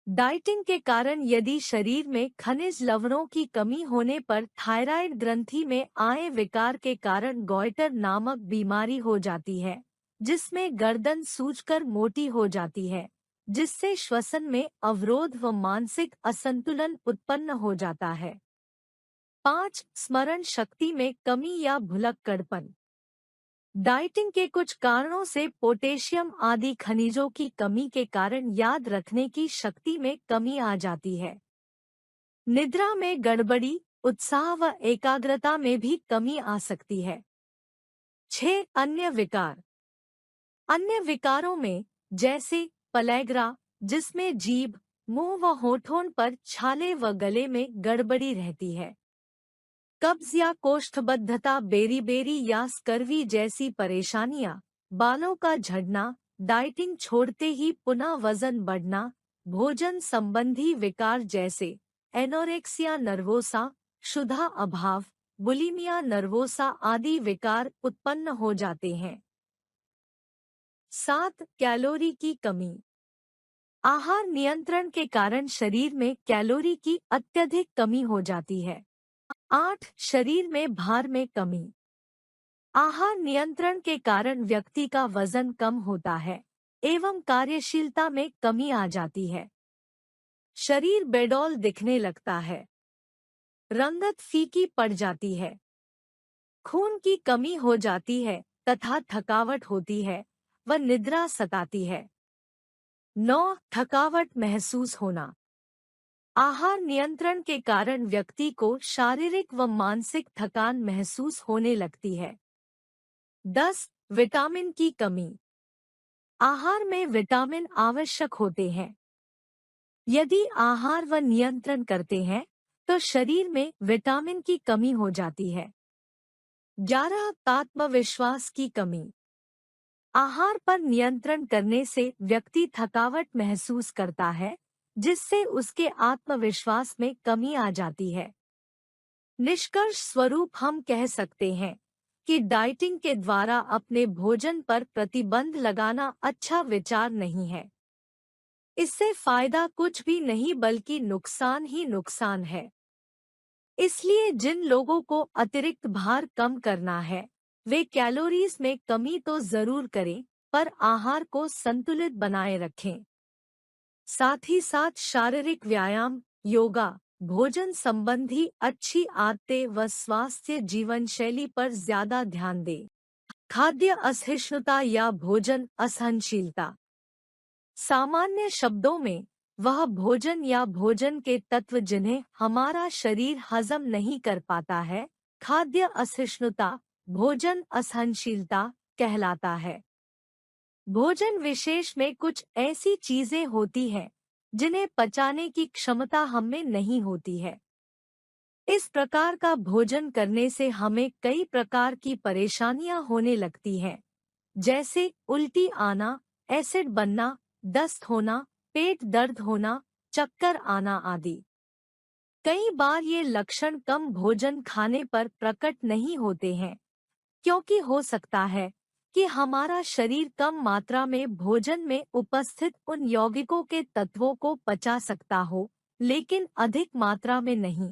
डाइटिंग के कारण यदि शरीर में खनिज लवणों की कमी होने पर थायराइड ग्रंथि में आए विकार के कारण गॉइटर नामक बीमारी हो जाती है, जिसमें गर्दन सूजकर मोटी हो जाती है, जिससे श्वसन में अवरोध व मानसिक असंतुलन उत्पन्न हो जाता है। 5. स्मरण शक्ति में कमी या भुलक्कड़पन। डाइटिंग के कुछ कारणों से पोटेशियम आदि खनिजों की कमी के कारण याद रखने की शक्ति में कमी आ जाती है। निद्रा में गड़बड़ी, उत्साह व एकाग्रता में भी कमी आ सकती है। 6. अन्य विकार। अन्य विकारों में जैसे पलैग्रा, जिसमें जीभ, मुंह व होठों पर छाले व गले में गड़बड़ी रहती है। कब्ज या कोष्ठबद्धता, बेरी या स्कर्वी जैसी परेशानियां, बालों का झड़ना, डाइटिंग छोड़ते ही पुनः वजन बढ़ना, भोजन संबंधी विकार जैसे एनोरेक्सिया नर्वोसा, क्षुधा अभाव, बुलिमिया नर्वोसा आदि विकार उत्पन्न हो जाते हैं। 7. कैलोरी की कमी। आहार नियंत्रण के कारण शरीर में कैलोरी की अत्यधिक कमी हो जाती है। 8. शरीर में भार में कमी। आहार नियंत्रण के कारण व्यक्ति का वजन कम होता है एवं कार्यशीलता में कमी आ जाती है। शरीर बेडौल दिखने लगता है, रंगत फीकी पड़ जाती है, खून की कमी हो जाती है तथा थकावट होती है व निद्रा सताती है। 9. थकावट महसूस होना। आहार नियंत्रण के कारण व्यक्ति को शारीरिक व मानसिक थकान महसूस होने लगती है। 10. विटामिन की कमी। आहार में विटामिन आवश्यक होते हैं। यदि आहार व नियंत्रण करते हैं तो शरीर में विटामिन की कमी हो जाती है। 11. आत्मविश्वास की कमी। आहार पर नियंत्रण करने से व्यक्ति थकावट महसूस करता है, जिससे उसके आत्मविश्वास में कमी आ जाती है। निष्कर्ष स्वरूप हम कह सकते हैं कि डाइटिंग के द्वारा अपने भोजन पर प्रतिबंध लगाना अच्छा विचार नहीं है। इससे फायदा कुछ भी नहीं बल्कि नुकसान ही नुकसान है। इसलिए जिन लोगों को अतिरिक्त भार कम करना है, वे कैलोरीज में कमी तो जरूर करें, पर आहार को संतुलित बनाए रखें। साथ ही साथ शारीरिक व्यायाम, योगा, भोजन संबंधी अच्छी आदतें व स्वास्थ्य जीवन शैली पर ज्यादा ध्यान दें। खाद्य असहिष्णुता या भोजन असहनशीलता। सामान्य शब्दों में वह भोजन या भोजन के तत्व जिन्हें हमारा शरीर हजम नहीं कर पाता है, खाद्य असहिष्णुता, भोजन असहनशीलता कहलाता है। भोजन विशेष में कुछ ऐसी चीजें होती हैं जिन्हें पचाने की क्षमता हमें नहीं होती है। इस प्रकार का भोजन करने से हमें कई प्रकार की परेशानियां होने लगती हैं, जैसे उल्टी आना, एसिड बनना, दस्त होना, पेट दर्द होना, चक्कर आना आदि। कई बार ये लक्षण कम भोजन खाने पर प्रकट नहीं होते हैं, क्योंकि हो सकता है कि हमारा शरीर कम मात्रा में भोजन में उपस्थित उन यौगिकों के तत्वों को पचा सकता हो, लेकिन अधिक मात्रा में नहीं।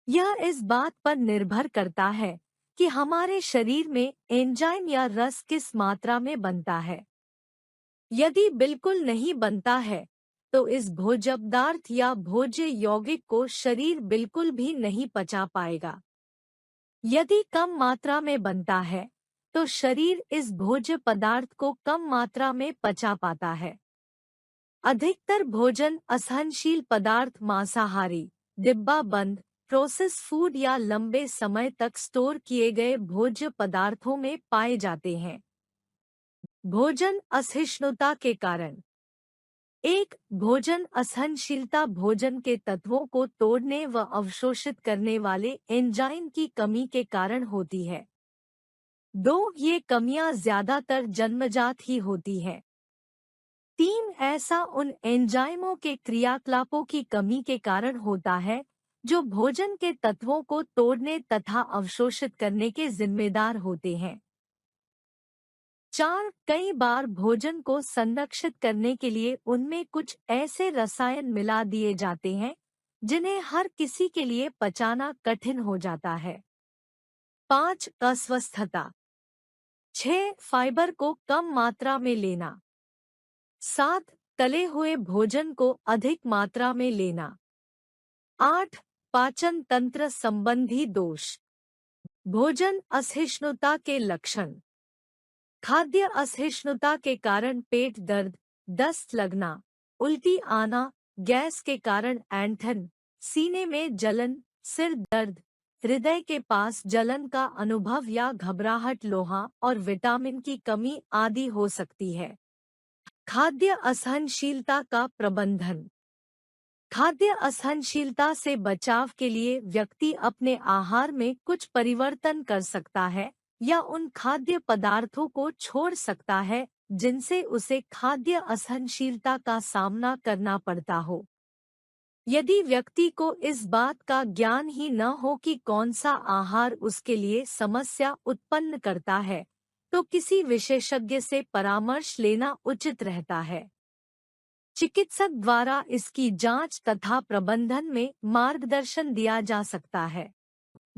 यह इस बात पर निर्भर करता है कि हमारे शरीर में एंजाइम या रस किस मात्रा में बनता है। यदि बिल्कुल नहीं बनता है, तो इस भोज्य पदार्थ या भोज्य यौगिक को शरीर बिल्कुल भी नहीं पचा पाएगा। यदि कम मात्रा में बनता है, तो शरीर इस भोज्य पदार्थ को कम मात्रा में पचा पाता है। अधिकतर भोजन असहनशील पदार्थ मांसाहारी, डिब्बा बंद, प्रोसेस फूड या लंबे समय तक स्टोर किए गए भोज्य पदार्थों में पाए जाते हैं। भोजन असहिष्णुता के कारण। 1. भोजन असहनशीलता भोजन के तत्वों को तोड़ने व अवशोषित करने वाले एंजाइम की कमी के कारण होती है। 2. ये कमियां ज्यादातर जन्मजात ही होती है। 3. ऐसा उन एंजाइमों के क्रियाकलापों की कमी के कारण होता है जो भोजन के तत्वों को तोड़ने तथा अवशोषित करने के जिम्मेदार होते हैं। 4. कई बार भोजन को संरक्षित करने के लिए उनमें कुछ ऐसे रसायन मिला दिए जाते हैं जिन्हें हर किसी के लिए पचाना कठिन हो जाता है। 5. अस्वस्थता। 6. फाइबर को कम मात्रा में लेना। 7. तले हुए भोजन को अधिक मात्रा में लेना। 8. पाचन तंत्र संबंधी दोष। भोजन असहिष्णुता के लक्षण। खाद्य असहिष्णुता के कारण पेट दर्द, दस्त लगना, उल्टी आना, गैस के कारण ऐंठन, सीने में जलन, सिर दर्द, हृदय के पास जलन का अनुभव या घबराहट, लोहा और विटामिन की कमी आदि हो सकती है। खाद्य असहनशीलता का प्रबंधन। खाद्य असहनशीलता से बचाव के लिए व्यक्ति अपने आहार में कुछ परिवर्तन कर सकता है या उन खाद्य पदार्थों को छोड़ सकता है जिनसे उसे खाद्य असहनशीलता का सामना करना पड़ता हो। यदि व्यक्ति को इस बात का ज्ञान ही न हो कि कौन सा आहार उसके लिए समस्या उत्पन्न करता है, तो किसी विशेषज्ञ से परामर्श लेना उचित रहता है। चिकित्सक द्वारा इसकी जांच तथा प्रबंधन में मार्गदर्शन दिया जा सकता है।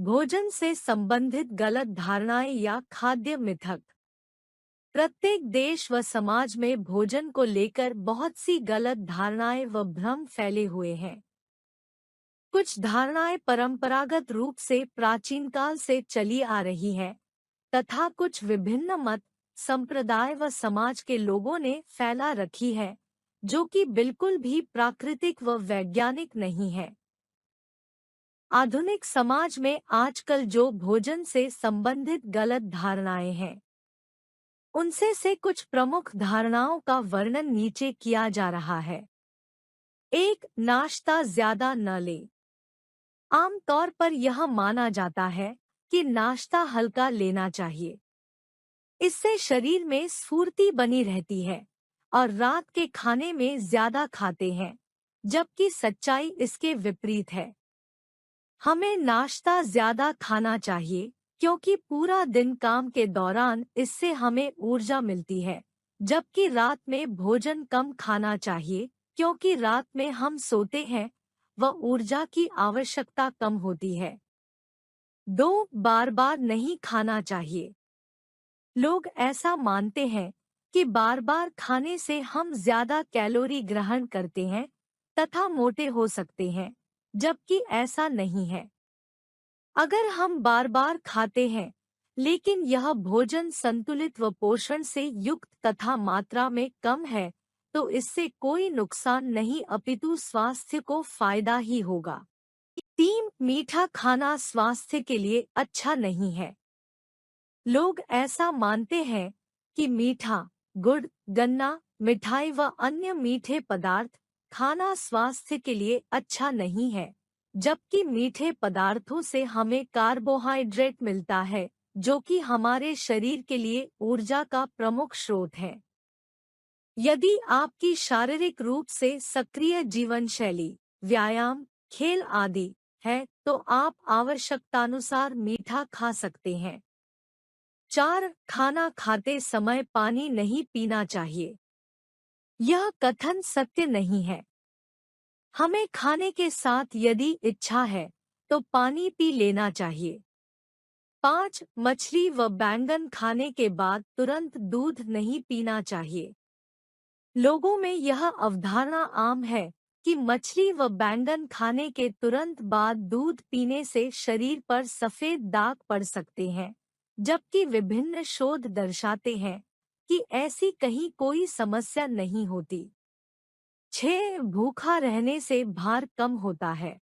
भोजन से संबंधित गलत धारणाएं या खाद्य मिथक। प्रत्येक देश व समाज में भोजन को लेकर बहुत सी गलत धारणाएं व भ्रम फैले हुए हैं। कुछ धारणाएं परंपरागत रूप से प्राचीन काल से चली आ रही हैं, तथा कुछ विभिन्न मत, संप्रदाय व समाज के लोगों ने फैला रखी है, जो कि बिल्कुल भी प्राकृतिक व वैज्ञानिक नहीं है। आधुनिक समाज में आजकल जो भोजन से संबंधित गलत धारणाएं हैं, उनसे से कुछ प्रमुख धारणाओं का वर्णन नीचे किया जा रहा है। 1. नाश्ता ज्यादा न ले। आमतौर पर यह माना जाता है कि नाश्ता हल्का लेना चाहिए। इससे शरीर में स्फूर्ति बनी रहती है और रात के खाने में ज्यादा खाते हैं, जबकि सच्चाई इसके विपरीत है। हमें नाश्ता ज्यादा खाना चाहिए क्योंकि पूरा दिन काम के दौरान इससे हमें ऊर्जा मिलती है, जबकि रात में भोजन कम खाना चाहिए क्योंकि रात में हम सोते हैं व ऊर्जा की आवश्यकता कम होती है। 2. बार बार नहीं खाना चाहिए। लोग ऐसा मानते हैं कि बार बार खाने से हम ज्यादा कैलोरी ग्रहण करते हैं तथा मोटे हो सकते हैं, जबकि ऐसा नहीं है। अगर हम बार बार खाते हैं, लेकिन यह भोजन संतुलित व पोषण से युक्त तथा मात्रा में कम है, तो इससे कोई नुकसान नहीं अपितु स्वास्थ्य को फायदा ही होगा। 3. मीठा खाना स्वास्थ्य के लिए अच्छा नहीं है। लोग ऐसा मानते हैं कि मीठा, गुड़, गन्ना, मिठाई व अन्य मीठे पदार्थ खाना स्वास्थ्य के लिए अच्छा नहीं है, जबकि मीठे पदार्थों से हमें कार्बोहाइड्रेट मिलता है, जो कि हमारे शरीर के लिए ऊर्जा का प्रमुख स्रोत है। यदि आपकी शारीरिक रूप से सक्रिय जीवन शैली, व्यायाम, खेल आदि है, तो आप आवश्यकतानुसार मीठा खा सकते हैं। 4. खाना खाते समय पानी नहीं पीना चाहिए। यह कथन सत्य नहीं है। हमें खाने के साथ यदि इच्छा है तो पानी पी लेना चाहिए। 5. मछली व बैंगन खाने के बाद तुरंत दूध नहीं पीना चाहिए। लोगों में यह अवधारणा आम है कि मछली व बैंगन खाने के तुरंत बाद दूध पीने से शरीर पर सफेद दाग पड़ सकते हैं, जबकि विभिन्न शोध दर्शाते हैं कि ऐसी कहीं कोई समस्या नहीं होती। 6. भूखा रहने से भार कम होता है।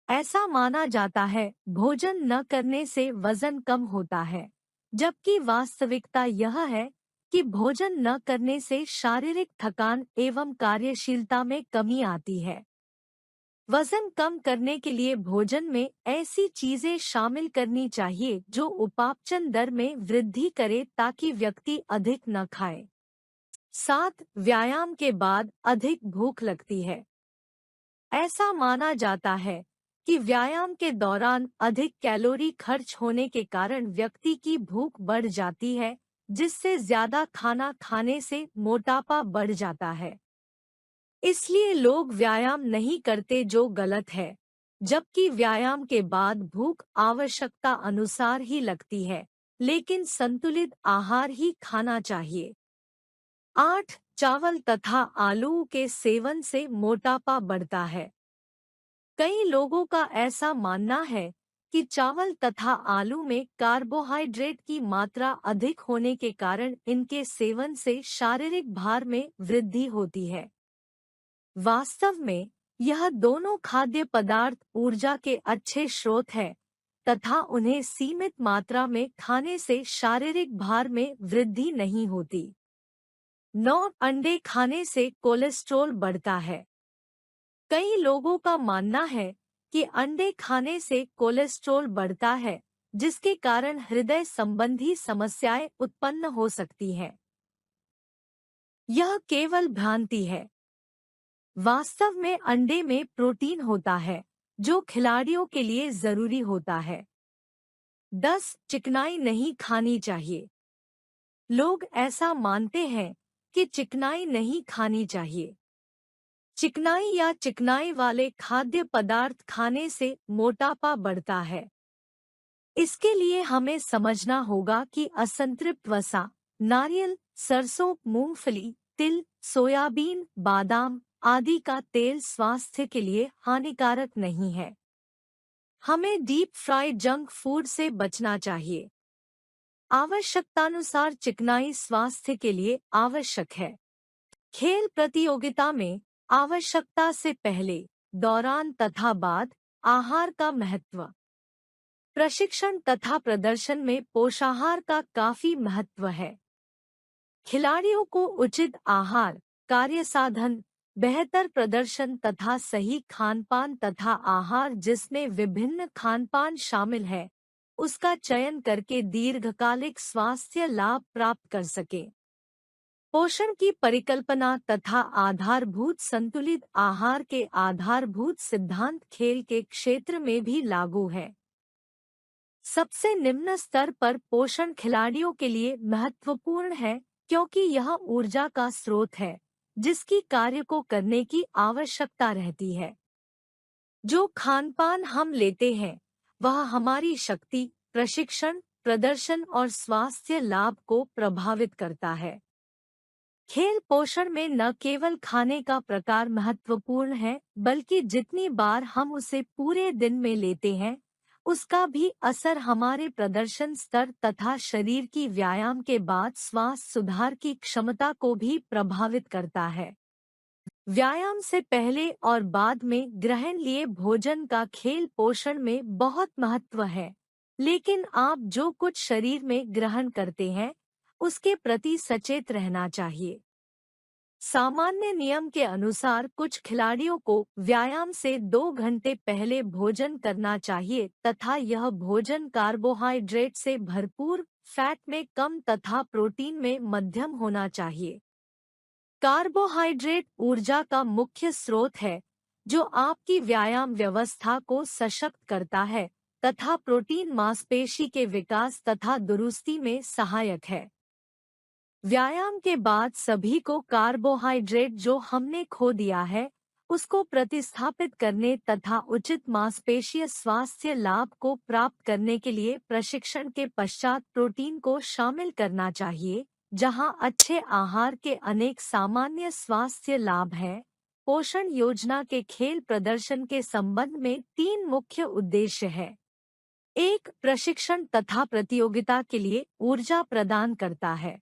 ऐसा माना जाता है भोजन न करने से वजन कम होता है, जबकि वास्तविकता यह है कि भोजन न करने से शारीरिक थकान एवं कार्यशीलता में कमी आती है। वजन कम करने के लिए भोजन में ऐसी चीजें शामिल करनी चाहिए जो उपापचन दर में वृद्धि करे ताकि व्यक्ति अधिक न खाए। 7. व्यायाम के बाद अधिक भूख लगती है। ऐसा माना जाता है कि व्यायाम के दौरान अधिक कैलोरी खर्च होने के कारण व्यक्ति की भूख बढ़ जाती है, जिससे ज्यादा खाना खाने से मोटापा बढ़ जाता है। इसलिए लोग व्यायाम नहीं करते, जो गलत है, जबकि व्यायाम के बाद भूख आवश्यकता अनुसार ही लगती है, लेकिन संतुलित आहार ही खाना चाहिए। 8. चावल तथा आलू के सेवन से मोटापा बढ़ता है। कई लोगों का ऐसा मानना है कि चावल तथा आलू में कार्बोहाइड्रेट की मात्रा अधिक होने के कारण इनके सेवन से शारीरिक भार में वृद्धि होती है। वास्तव में यह दोनों खाद्य पदार्थ ऊर्जा के अच्छे स्रोत हैं तथा उन्हें सीमित मात्रा में खाने से शारीरिक भार में वृद्धि नहीं होती। 9. अंडे खाने से कोलेस्ट्रॉल बढ़ता है। कई लोगों का मानना है कि अंडे खाने से कोलेस्ट्रॉल बढ़ता है, जिसके कारण हृदय संबंधी समस्याएं उत्पन्न हो सकती हैं। यह केवल भ्रांति है। वास्तव में अंडे में प्रोटीन होता है, जो खिलाड़ियों के लिए जरूरी होता है। 10. चिकनाई नहीं खानी चाहिए। लोग ऐसा मानते हैं कि चिकनाई नहीं खानी चाहिए। चिकनाई या चिकनाई वाले खाद्य पदार्थ खाने से मोटापा बढ़ता है। इसके लिए हमें समझना होगा कि असंतृप्त वसा, नारियल, सरसों, मूंगफली, तिल, सोयाबीन, बादाम आदि का तेल स्वास्थ्य के लिए हानिकारक नहीं है। हमें डीप फ्राइड जंक फूड से बचना चाहिए। आवश्यकतानुसार चिकनाई स्वास्थ्य के लिए आवश्यक है। खेल प्रतियोगिता में आवश्यकता से पहले, दौरान तथा बाद आहार का महत्व। प्रशिक्षण तथा प्रदर्शन में पोषाहार का काफी महत्व है। खिलाड़ियों को उचित आहार, कार्य साधन, बेहतर प्रदर्शन तथा सही खानपान तथा आहार जिसमें विभिन्न खानपान शामिल है, उसका चयन करके दीर्घकालिक स्वास्थ्य लाभ प्राप्त कर सके। पोषण की परिकल्पना तथा आधारभूत संतुलित आहार के आधारभूत सिद्धांत खेल के क्षेत्र में भी लागू है। सबसे निम्न स्तर पर पोषण खिलाड़ियों के लिए महत्वपूर्ण है क्योंकि यह ऊर्जा का स्रोत है जिसकी कार्य को करने की आवश्यकता रहती है। जो खानपान हम लेते हैं वह हमारी शक्ति, प्रशिक्षण, प्रदर्शन और स्वास्थ्य लाभ को प्रभावित करता है। खेल पोषण में न केवल खाने का प्रकार महत्वपूर्ण है बल्कि जितनी बार हम उसे पूरे दिन में लेते हैं उसका भी असर हमारे प्रदर्शन स्तर तथा शरीर की व्यायाम के बाद स्वास्थ्य सुधार की क्षमता को भी प्रभावित करता है। व्यायाम से पहले और बाद में ग्रहण लिए भोजन का खेल पोषण में बहुत महत्व है, लेकिन आप जो कुछ शरीर में ग्रहण करते हैं उसके प्रति सचेत रहना चाहिए। सामान्य नियम के अनुसार कुछ खिलाड़ियों को व्यायाम से 2 घंटे पहले भोजन करना चाहिए तथा यह भोजन कार्बोहाइड्रेट से भरपूर, फैट में कम तथा प्रोटीन में मध्यम होना चाहिए। कार्बोहाइड्रेट ऊर्जा का मुख्य स्रोत है जो आपकी व्यायाम व्यवस्था को सशक्त करता है तथा प्रोटीन मांसपेशी के विकास तथा दुरुस्ती में सहायक है। व्यायाम के बाद सभी को कार्बोहाइड्रेट जो हमने खो दिया है उसको प्रतिस्थापित करने तथा उचित मांसपेशीय स्वास्थ्य लाभ को प्राप्त करने के लिए प्रशिक्षण के पश्चात प्रोटीन को शामिल करना चाहिए। जहां अच्छे आहार के अनेक सामान्य स्वास्थ्य लाभ हैं, पोषण योजना के खेल प्रदर्शन के संबंध में 3 मुख्य उद्देश्य हैं। 1. प्रशिक्षण तथा प्रतियोगिता के लिए ऊर्जा प्रदान करता है।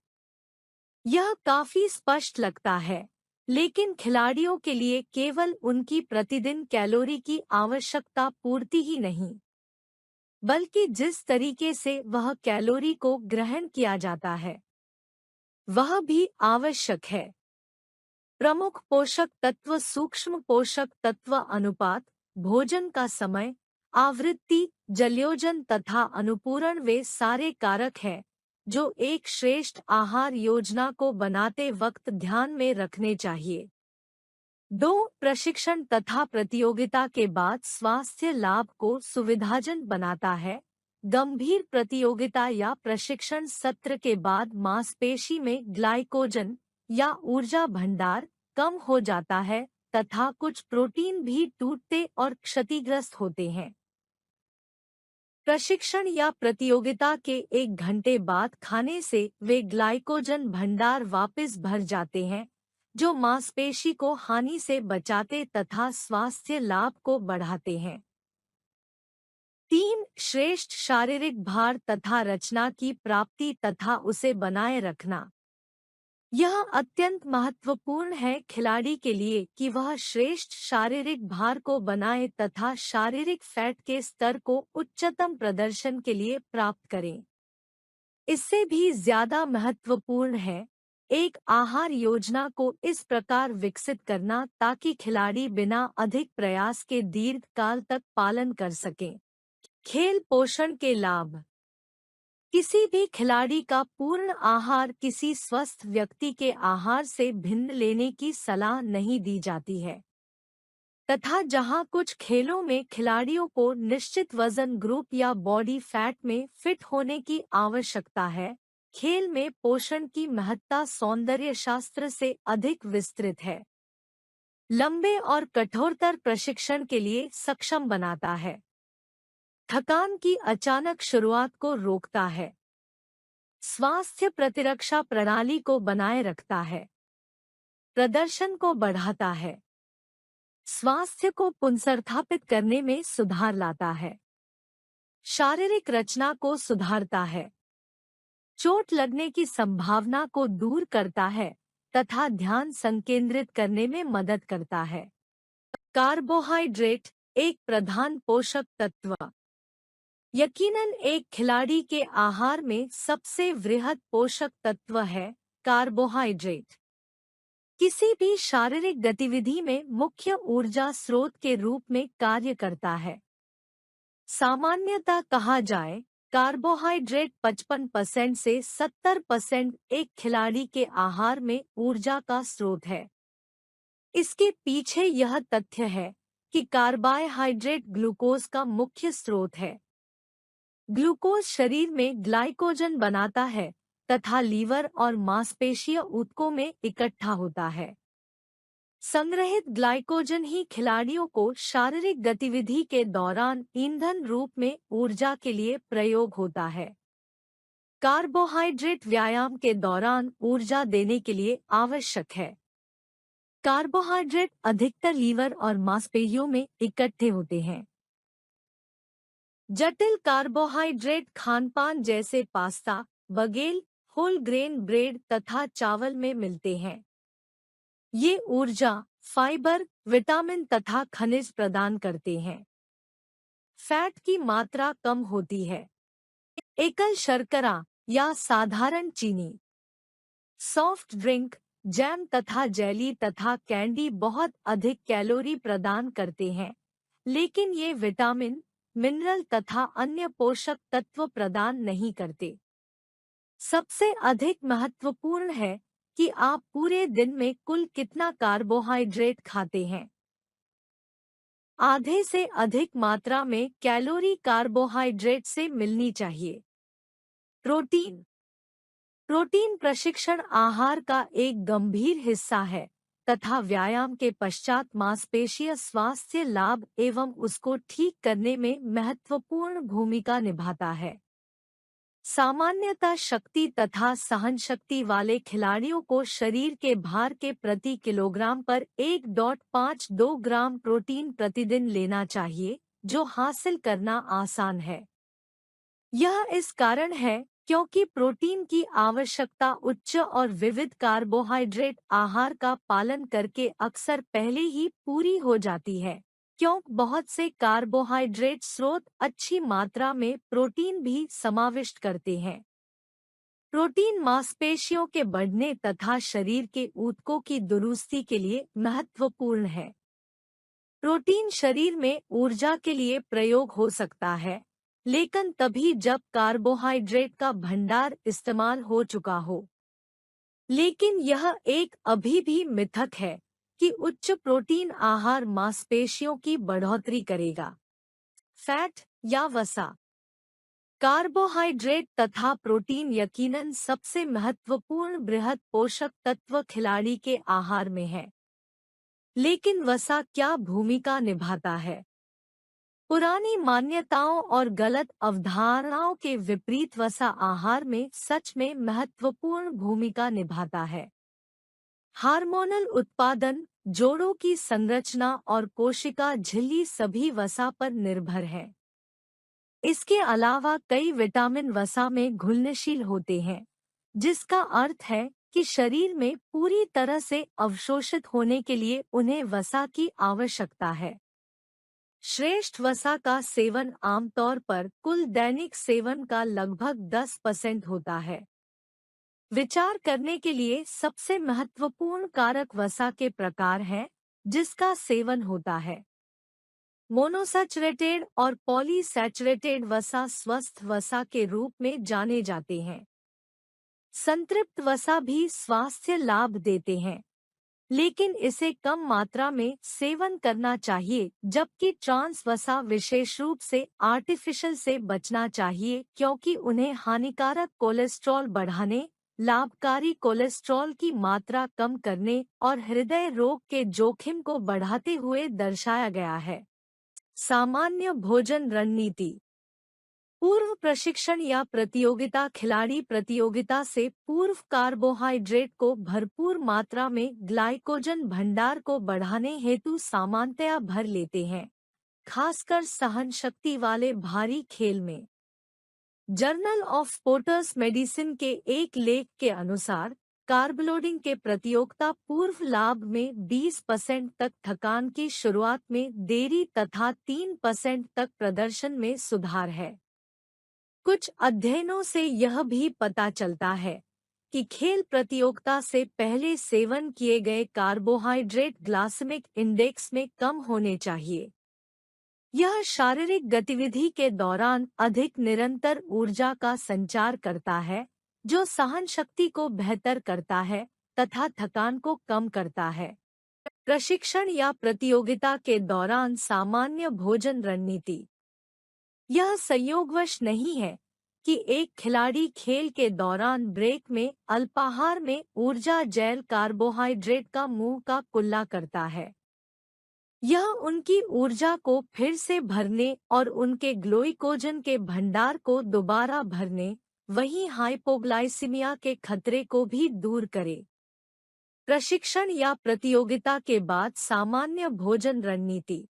यह काफी स्पष्ट लगता है, लेकिन खिलाड़ियों के लिए केवल उनकी प्रतिदिन कैलोरी की आवश्यकता पूर्ति ही नहीं, बल्कि जिस तरीके से वह कैलोरी को ग्रहण किया जाता है वह भी आवश्यक है। प्रमुख पोषक तत्व, सूक्ष्म पोषक तत्व अनुपात, भोजन का समय, आवृत्ति, जलयोजन तथा अनुपूरण वे सारे कारक हैं जो एक श्रेष्ठ आहार योजना को बनाते वक्त ध्यान में रखने चाहिए। 2. प्रशिक्षण तथा प्रतियोगिता के बाद स्वास्थ्य लाभ को सुविधाजनक बनाता है। गंभीर प्रतियोगिता या प्रशिक्षण सत्र के बाद मांसपेशी में ग्लाइकोजन या ऊर्जा भंडार कम हो जाता है तथा कुछ प्रोटीन भी टूटते और क्षतिग्रस्त होते हैं। प्रशिक्षण या प्रतियोगिता के 1 घंटे बाद खाने से वे ग्लाइकोजन भंडार वापस भर जाते हैं जो मांसपेशी को हानि से बचाते तथा स्वास्थ्य लाभ को बढ़ाते हैं। 3. श्रेष्ठ शारीरिक भार तथा रचना की प्राप्ति तथा उसे बनाए रखना। यह अत्यंत महत्वपूर्ण है खिलाड़ी के लिए कि वह श्रेष्ठ शारीरिक भार को बनाए तथा शारीरिक फैट के स्तर को उच्चतम प्रदर्शन के लिए प्राप्त करें। इससे भी ज्यादा महत्वपूर्ण है एक आहार योजना को इस प्रकार विकसित करना ताकि खिलाड़ी बिना अधिक प्रयास के दीर्घकाल तक पालन कर सकें। खेल पोषण के लाभ। किसी भी खिलाड़ी का पूर्ण आहार किसी स्वस्थ व्यक्ति के आहार से भिन्न लेने की सलाह नहीं दी जाती है तथा जहां कुछ खेलों में खिलाड़ियों को निश्चित वजन ग्रुप या बॉडी फैट में फिट होने की आवश्यकता है, खेल में पोषण की महत्ता सौंदर्य शास्त्र से अधिक विस्तृत है। लंबे और कठोरतर प्रशिक्षण के लिए सक्षम बनाता है। थकान की अचानक शुरुआत को रोकता है। स्वास्थ्य प्रतिरक्षा प्रणाली को बनाए रखता है। प्रदर्शन को बढ़ाता है। स्वास्थ्य को पुनर्स्थापित करने में सुधार लाता है। शारीरिक रचना को सुधारता है। चोट लगने की संभावना को दूर करता है तथा ध्यान संकेंद्रित करने में मदद करता है। कार्बोहाइड्रेट एक प्रधान पोषक तत्व। यकीनन एक खिलाड़ी के आहार में सबसे वृहद पोषक तत्व है कार्बोहाइड्रेट। किसी भी शारीरिक गतिविधि में मुख्य ऊर्जा स्रोत के रूप में कार्य करता है। सामान्यतः कहा जाए, कार्बोहाइड्रेट 55% से 70% एक खिलाड़ी के आहार में ऊर्जा का स्रोत है। इसके पीछे यह तथ्य है कि कार्बोहाइड्रेट ग्लूकोज का मुख्य स्रोत है। ग्लूकोज शरीर में ग्लाइकोजन बनाता है तथा लीवर और मांसपेशीय ऊतकों में इकट्ठा होता है। संग्रहित ग्लाइकोजन ही खिलाड़ियों को शारीरिक गतिविधि के दौरान ईंधन रूप में ऊर्जा के लिए प्रयोग होता है। कार्बोहाइड्रेट व्यायाम के दौरान ऊर्जा देने के लिए आवश्यक है। कार्बोहाइड्रेट अधिकतर लीवर और मांसपेशियों में इकट्ठे होते हैं। जटिल कार्बोहाइड्रेट खानपान जैसे pasta, bagel, whole grain bread तथा चावल में मिलते हैं। ये ऊर्जा, फाइबर, विटामिन तथा खनिज प्रदान करते हैं। फैट की मात्रा कम होती है। एकल शर्करा या साधारण चीनी, सॉफ्ट ड्रिंक, जैम तथा जेली तथा कैंडी बहुत अधिक कैलोरी प्रदान करते हैं, लेकिन ये विटामिन, मिनरल तथा अन्य पोषक तत्व प्रदान नहीं करते। सबसे अधिक महत्वपूर्ण है कि आप पूरे दिन में कुल कितना कार्बोहाइड्रेट खाते हैं। आधे से अधिक मात्रा में कैलोरी कार्बोहाइड्रेट से मिलनी चाहिए। प्रोटीन। प्रोटीन प्रशिक्षण आहार का एक गंभीर हिस्सा है तथा व्यायाम के पश्चात मांसपेशीय स्वास्थ्य लाभ एवं उसको ठीक करने में महत्वपूर्ण भूमिका निभाता है। सामान्यतः शक्ति तथा सहनशक्ति वाले खिलाड़ियों को शरीर के भार के प्रति किलोग्राम पर 1.52 ग्राम प्रोटीन प्रतिदिन लेना चाहिए, जो हासिल करना आसान है। यह इस कारण है क्योंकि प्रोटीन की आवश्यकता उच्च और विविध कार्बोहाइड्रेट आहार का पालन करके अक्सर पहले ही पूरी हो जाती है, क्योंकि बहुत से कार्बोहाइड्रेट स्रोत अच्छी मात्रा में प्रोटीन भी समाविष्ट करते हैं। प्रोटीन मांसपेशियों के बढ़ने तथा शरीर के ऊतकों की दुरुस्ती के लिए महत्वपूर्ण है। प्रोटीन शरीर में ऊर्जा के लिए प्रयोग हो सकता है, लेकिन तभी जब कार्बोहाइड्रेट का भंडार इस्तेमाल हो चुका हो। लेकिन यह एक अभी भी मिथक है कि उच्च प्रोटीन आहार मांसपेशियों की बढ़ोतरी करेगा। फैट या वसा। कार्बोहाइड्रेट तथा प्रोटीन यकीनन सबसे महत्वपूर्ण बृहद पोषक तत्व खिलाड़ी के आहार में है। लेकिन वसा क्या भूमिका निभाता है? पुरानी मान्यताओं और गलत अवधारणाओं के विपरीत वसा आहार में सच में महत्वपूर्ण भूमिका निभाता है। हार्मोनल उत्पादन, जोड़ों की संरचना और कोशिका झिल्ली सभी वसा पर निर्भर है। इसके अलावा कई विटामिन वसा में घुलनशील होते हैं, जिसका अर्थ है कि शरीर में पूरी तरह से अवशोषित होने के लिए उन्हें वसा की आवश्यकता है। श्रेष्ठ वसा का सेवन आमतौर पर कुल दैनिक सेवन का लगभग 10% होता है। विचार करने के लिए सबसे महत्वपूर्ण कारक वसा के प्रकार हैं जिसका सेवन होता है। मोनोसैचुरेटेड और पॉलीसैचुरेटेड वसा स्वस्थ वसा के रूप में जाने जाते हैं। संतृप्त वसा भी स्वास्थ्य लाभ देते हैं, लेकिन इसे कम मात्रा में सेवन करना चाहिए, जबकि ट्रांस वसा विशेष रूप से आर्टिफिशियल से बचना चाहिए क्योंकि उन्हें हानिकारक कोलेस्ट्रॉल बढ़ाने, लाभकारी कोलेस्ट्रॉल की मात्रा कम करने और हृदय रोग के जोखिम को बढ़ाते हुए दर्शाया गया है। सामान्य भोजन रणनीति। पूर्व प्रशिक्षण या प्रतियोगिता खिलाड़ी प्रतियोगिता से पूर्व कार्बोहाइड्रेट को भरपूर मात्रा में ग्लाइकोजन भंडार को बढ़ाने हेतु सामान्यतया भर लेते हैं, खासकर सहन शक्ति वाले भारी खेल में। जर्नल ऑफ स्पोर्ट्स मेडिसिन के एक लेख के अनुसार कार्बलोडिंग के प्रतियोगिता पूर्व लाभ में 20% तक थकान की शुरुआत में देरी तथा 3% तक प्रदर्शन में सुधार है। कुछ अध्ययनों से यह भी पता चलता है कि खेल प्रतियोगिता से पहले सेवन किए गए कार्बोहाइड्रेट ग्लाइसेमिक इंडेक्स में कम होने चाहिए। यह शारीरिक गतिविधि के दौरान अधिक निरंतर ऊर्जा का संचार करता है, जो सहन शक्ति को बेहतर करता है तथा थकान को कम करता है। प्रशिक्षण या प्रतियोगिता के दौरान सामान्य भोजन रणनीति। यह संयोगवश नहीं है कि एक खिलाड़ी खेल के दौरान ब्रेक में अल्पाहार में ऊर्जा जेल कार्बोहाइड्रेट का मुंह का कुल्ला करता है। यह उनकी ऊर्जा को फिर से भरने और उनके ग्लाइकोजन के भंडार को दोबारा भरने, वहीं हाइपोग्लाइसीमिया के खतरे को भी दूर करे। प्रशिक्षण या प्रतियोगिता के बाद सामान्य भोजन रणनीति।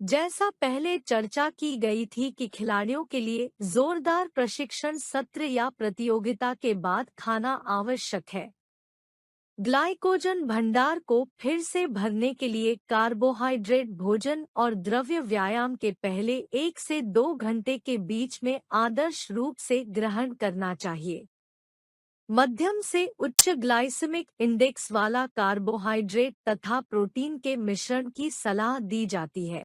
जैसा पहले चर्चा की गई थी कि खिलाड़ियों के लिए जोरदार प्रशिक्षण सत्र या प्रतियोगिता के बाद खाना आवश्यक है। ग्लाइकोजन भंडार को फिर से भरने के लिए कार्बोहाइड्रेट भोजन और द्रव्य व्यायाम के पहले 1 से 2 घंटे के बीच में आदर्श रूप से ग्रहण करना चाहिए। मध्यम से उच्च ग्लाइसेमिक इंडेक्स वाला कार्बोहाइड्रेट तथा प्रोटीन के मिश्रण की सलाह दी जाती है।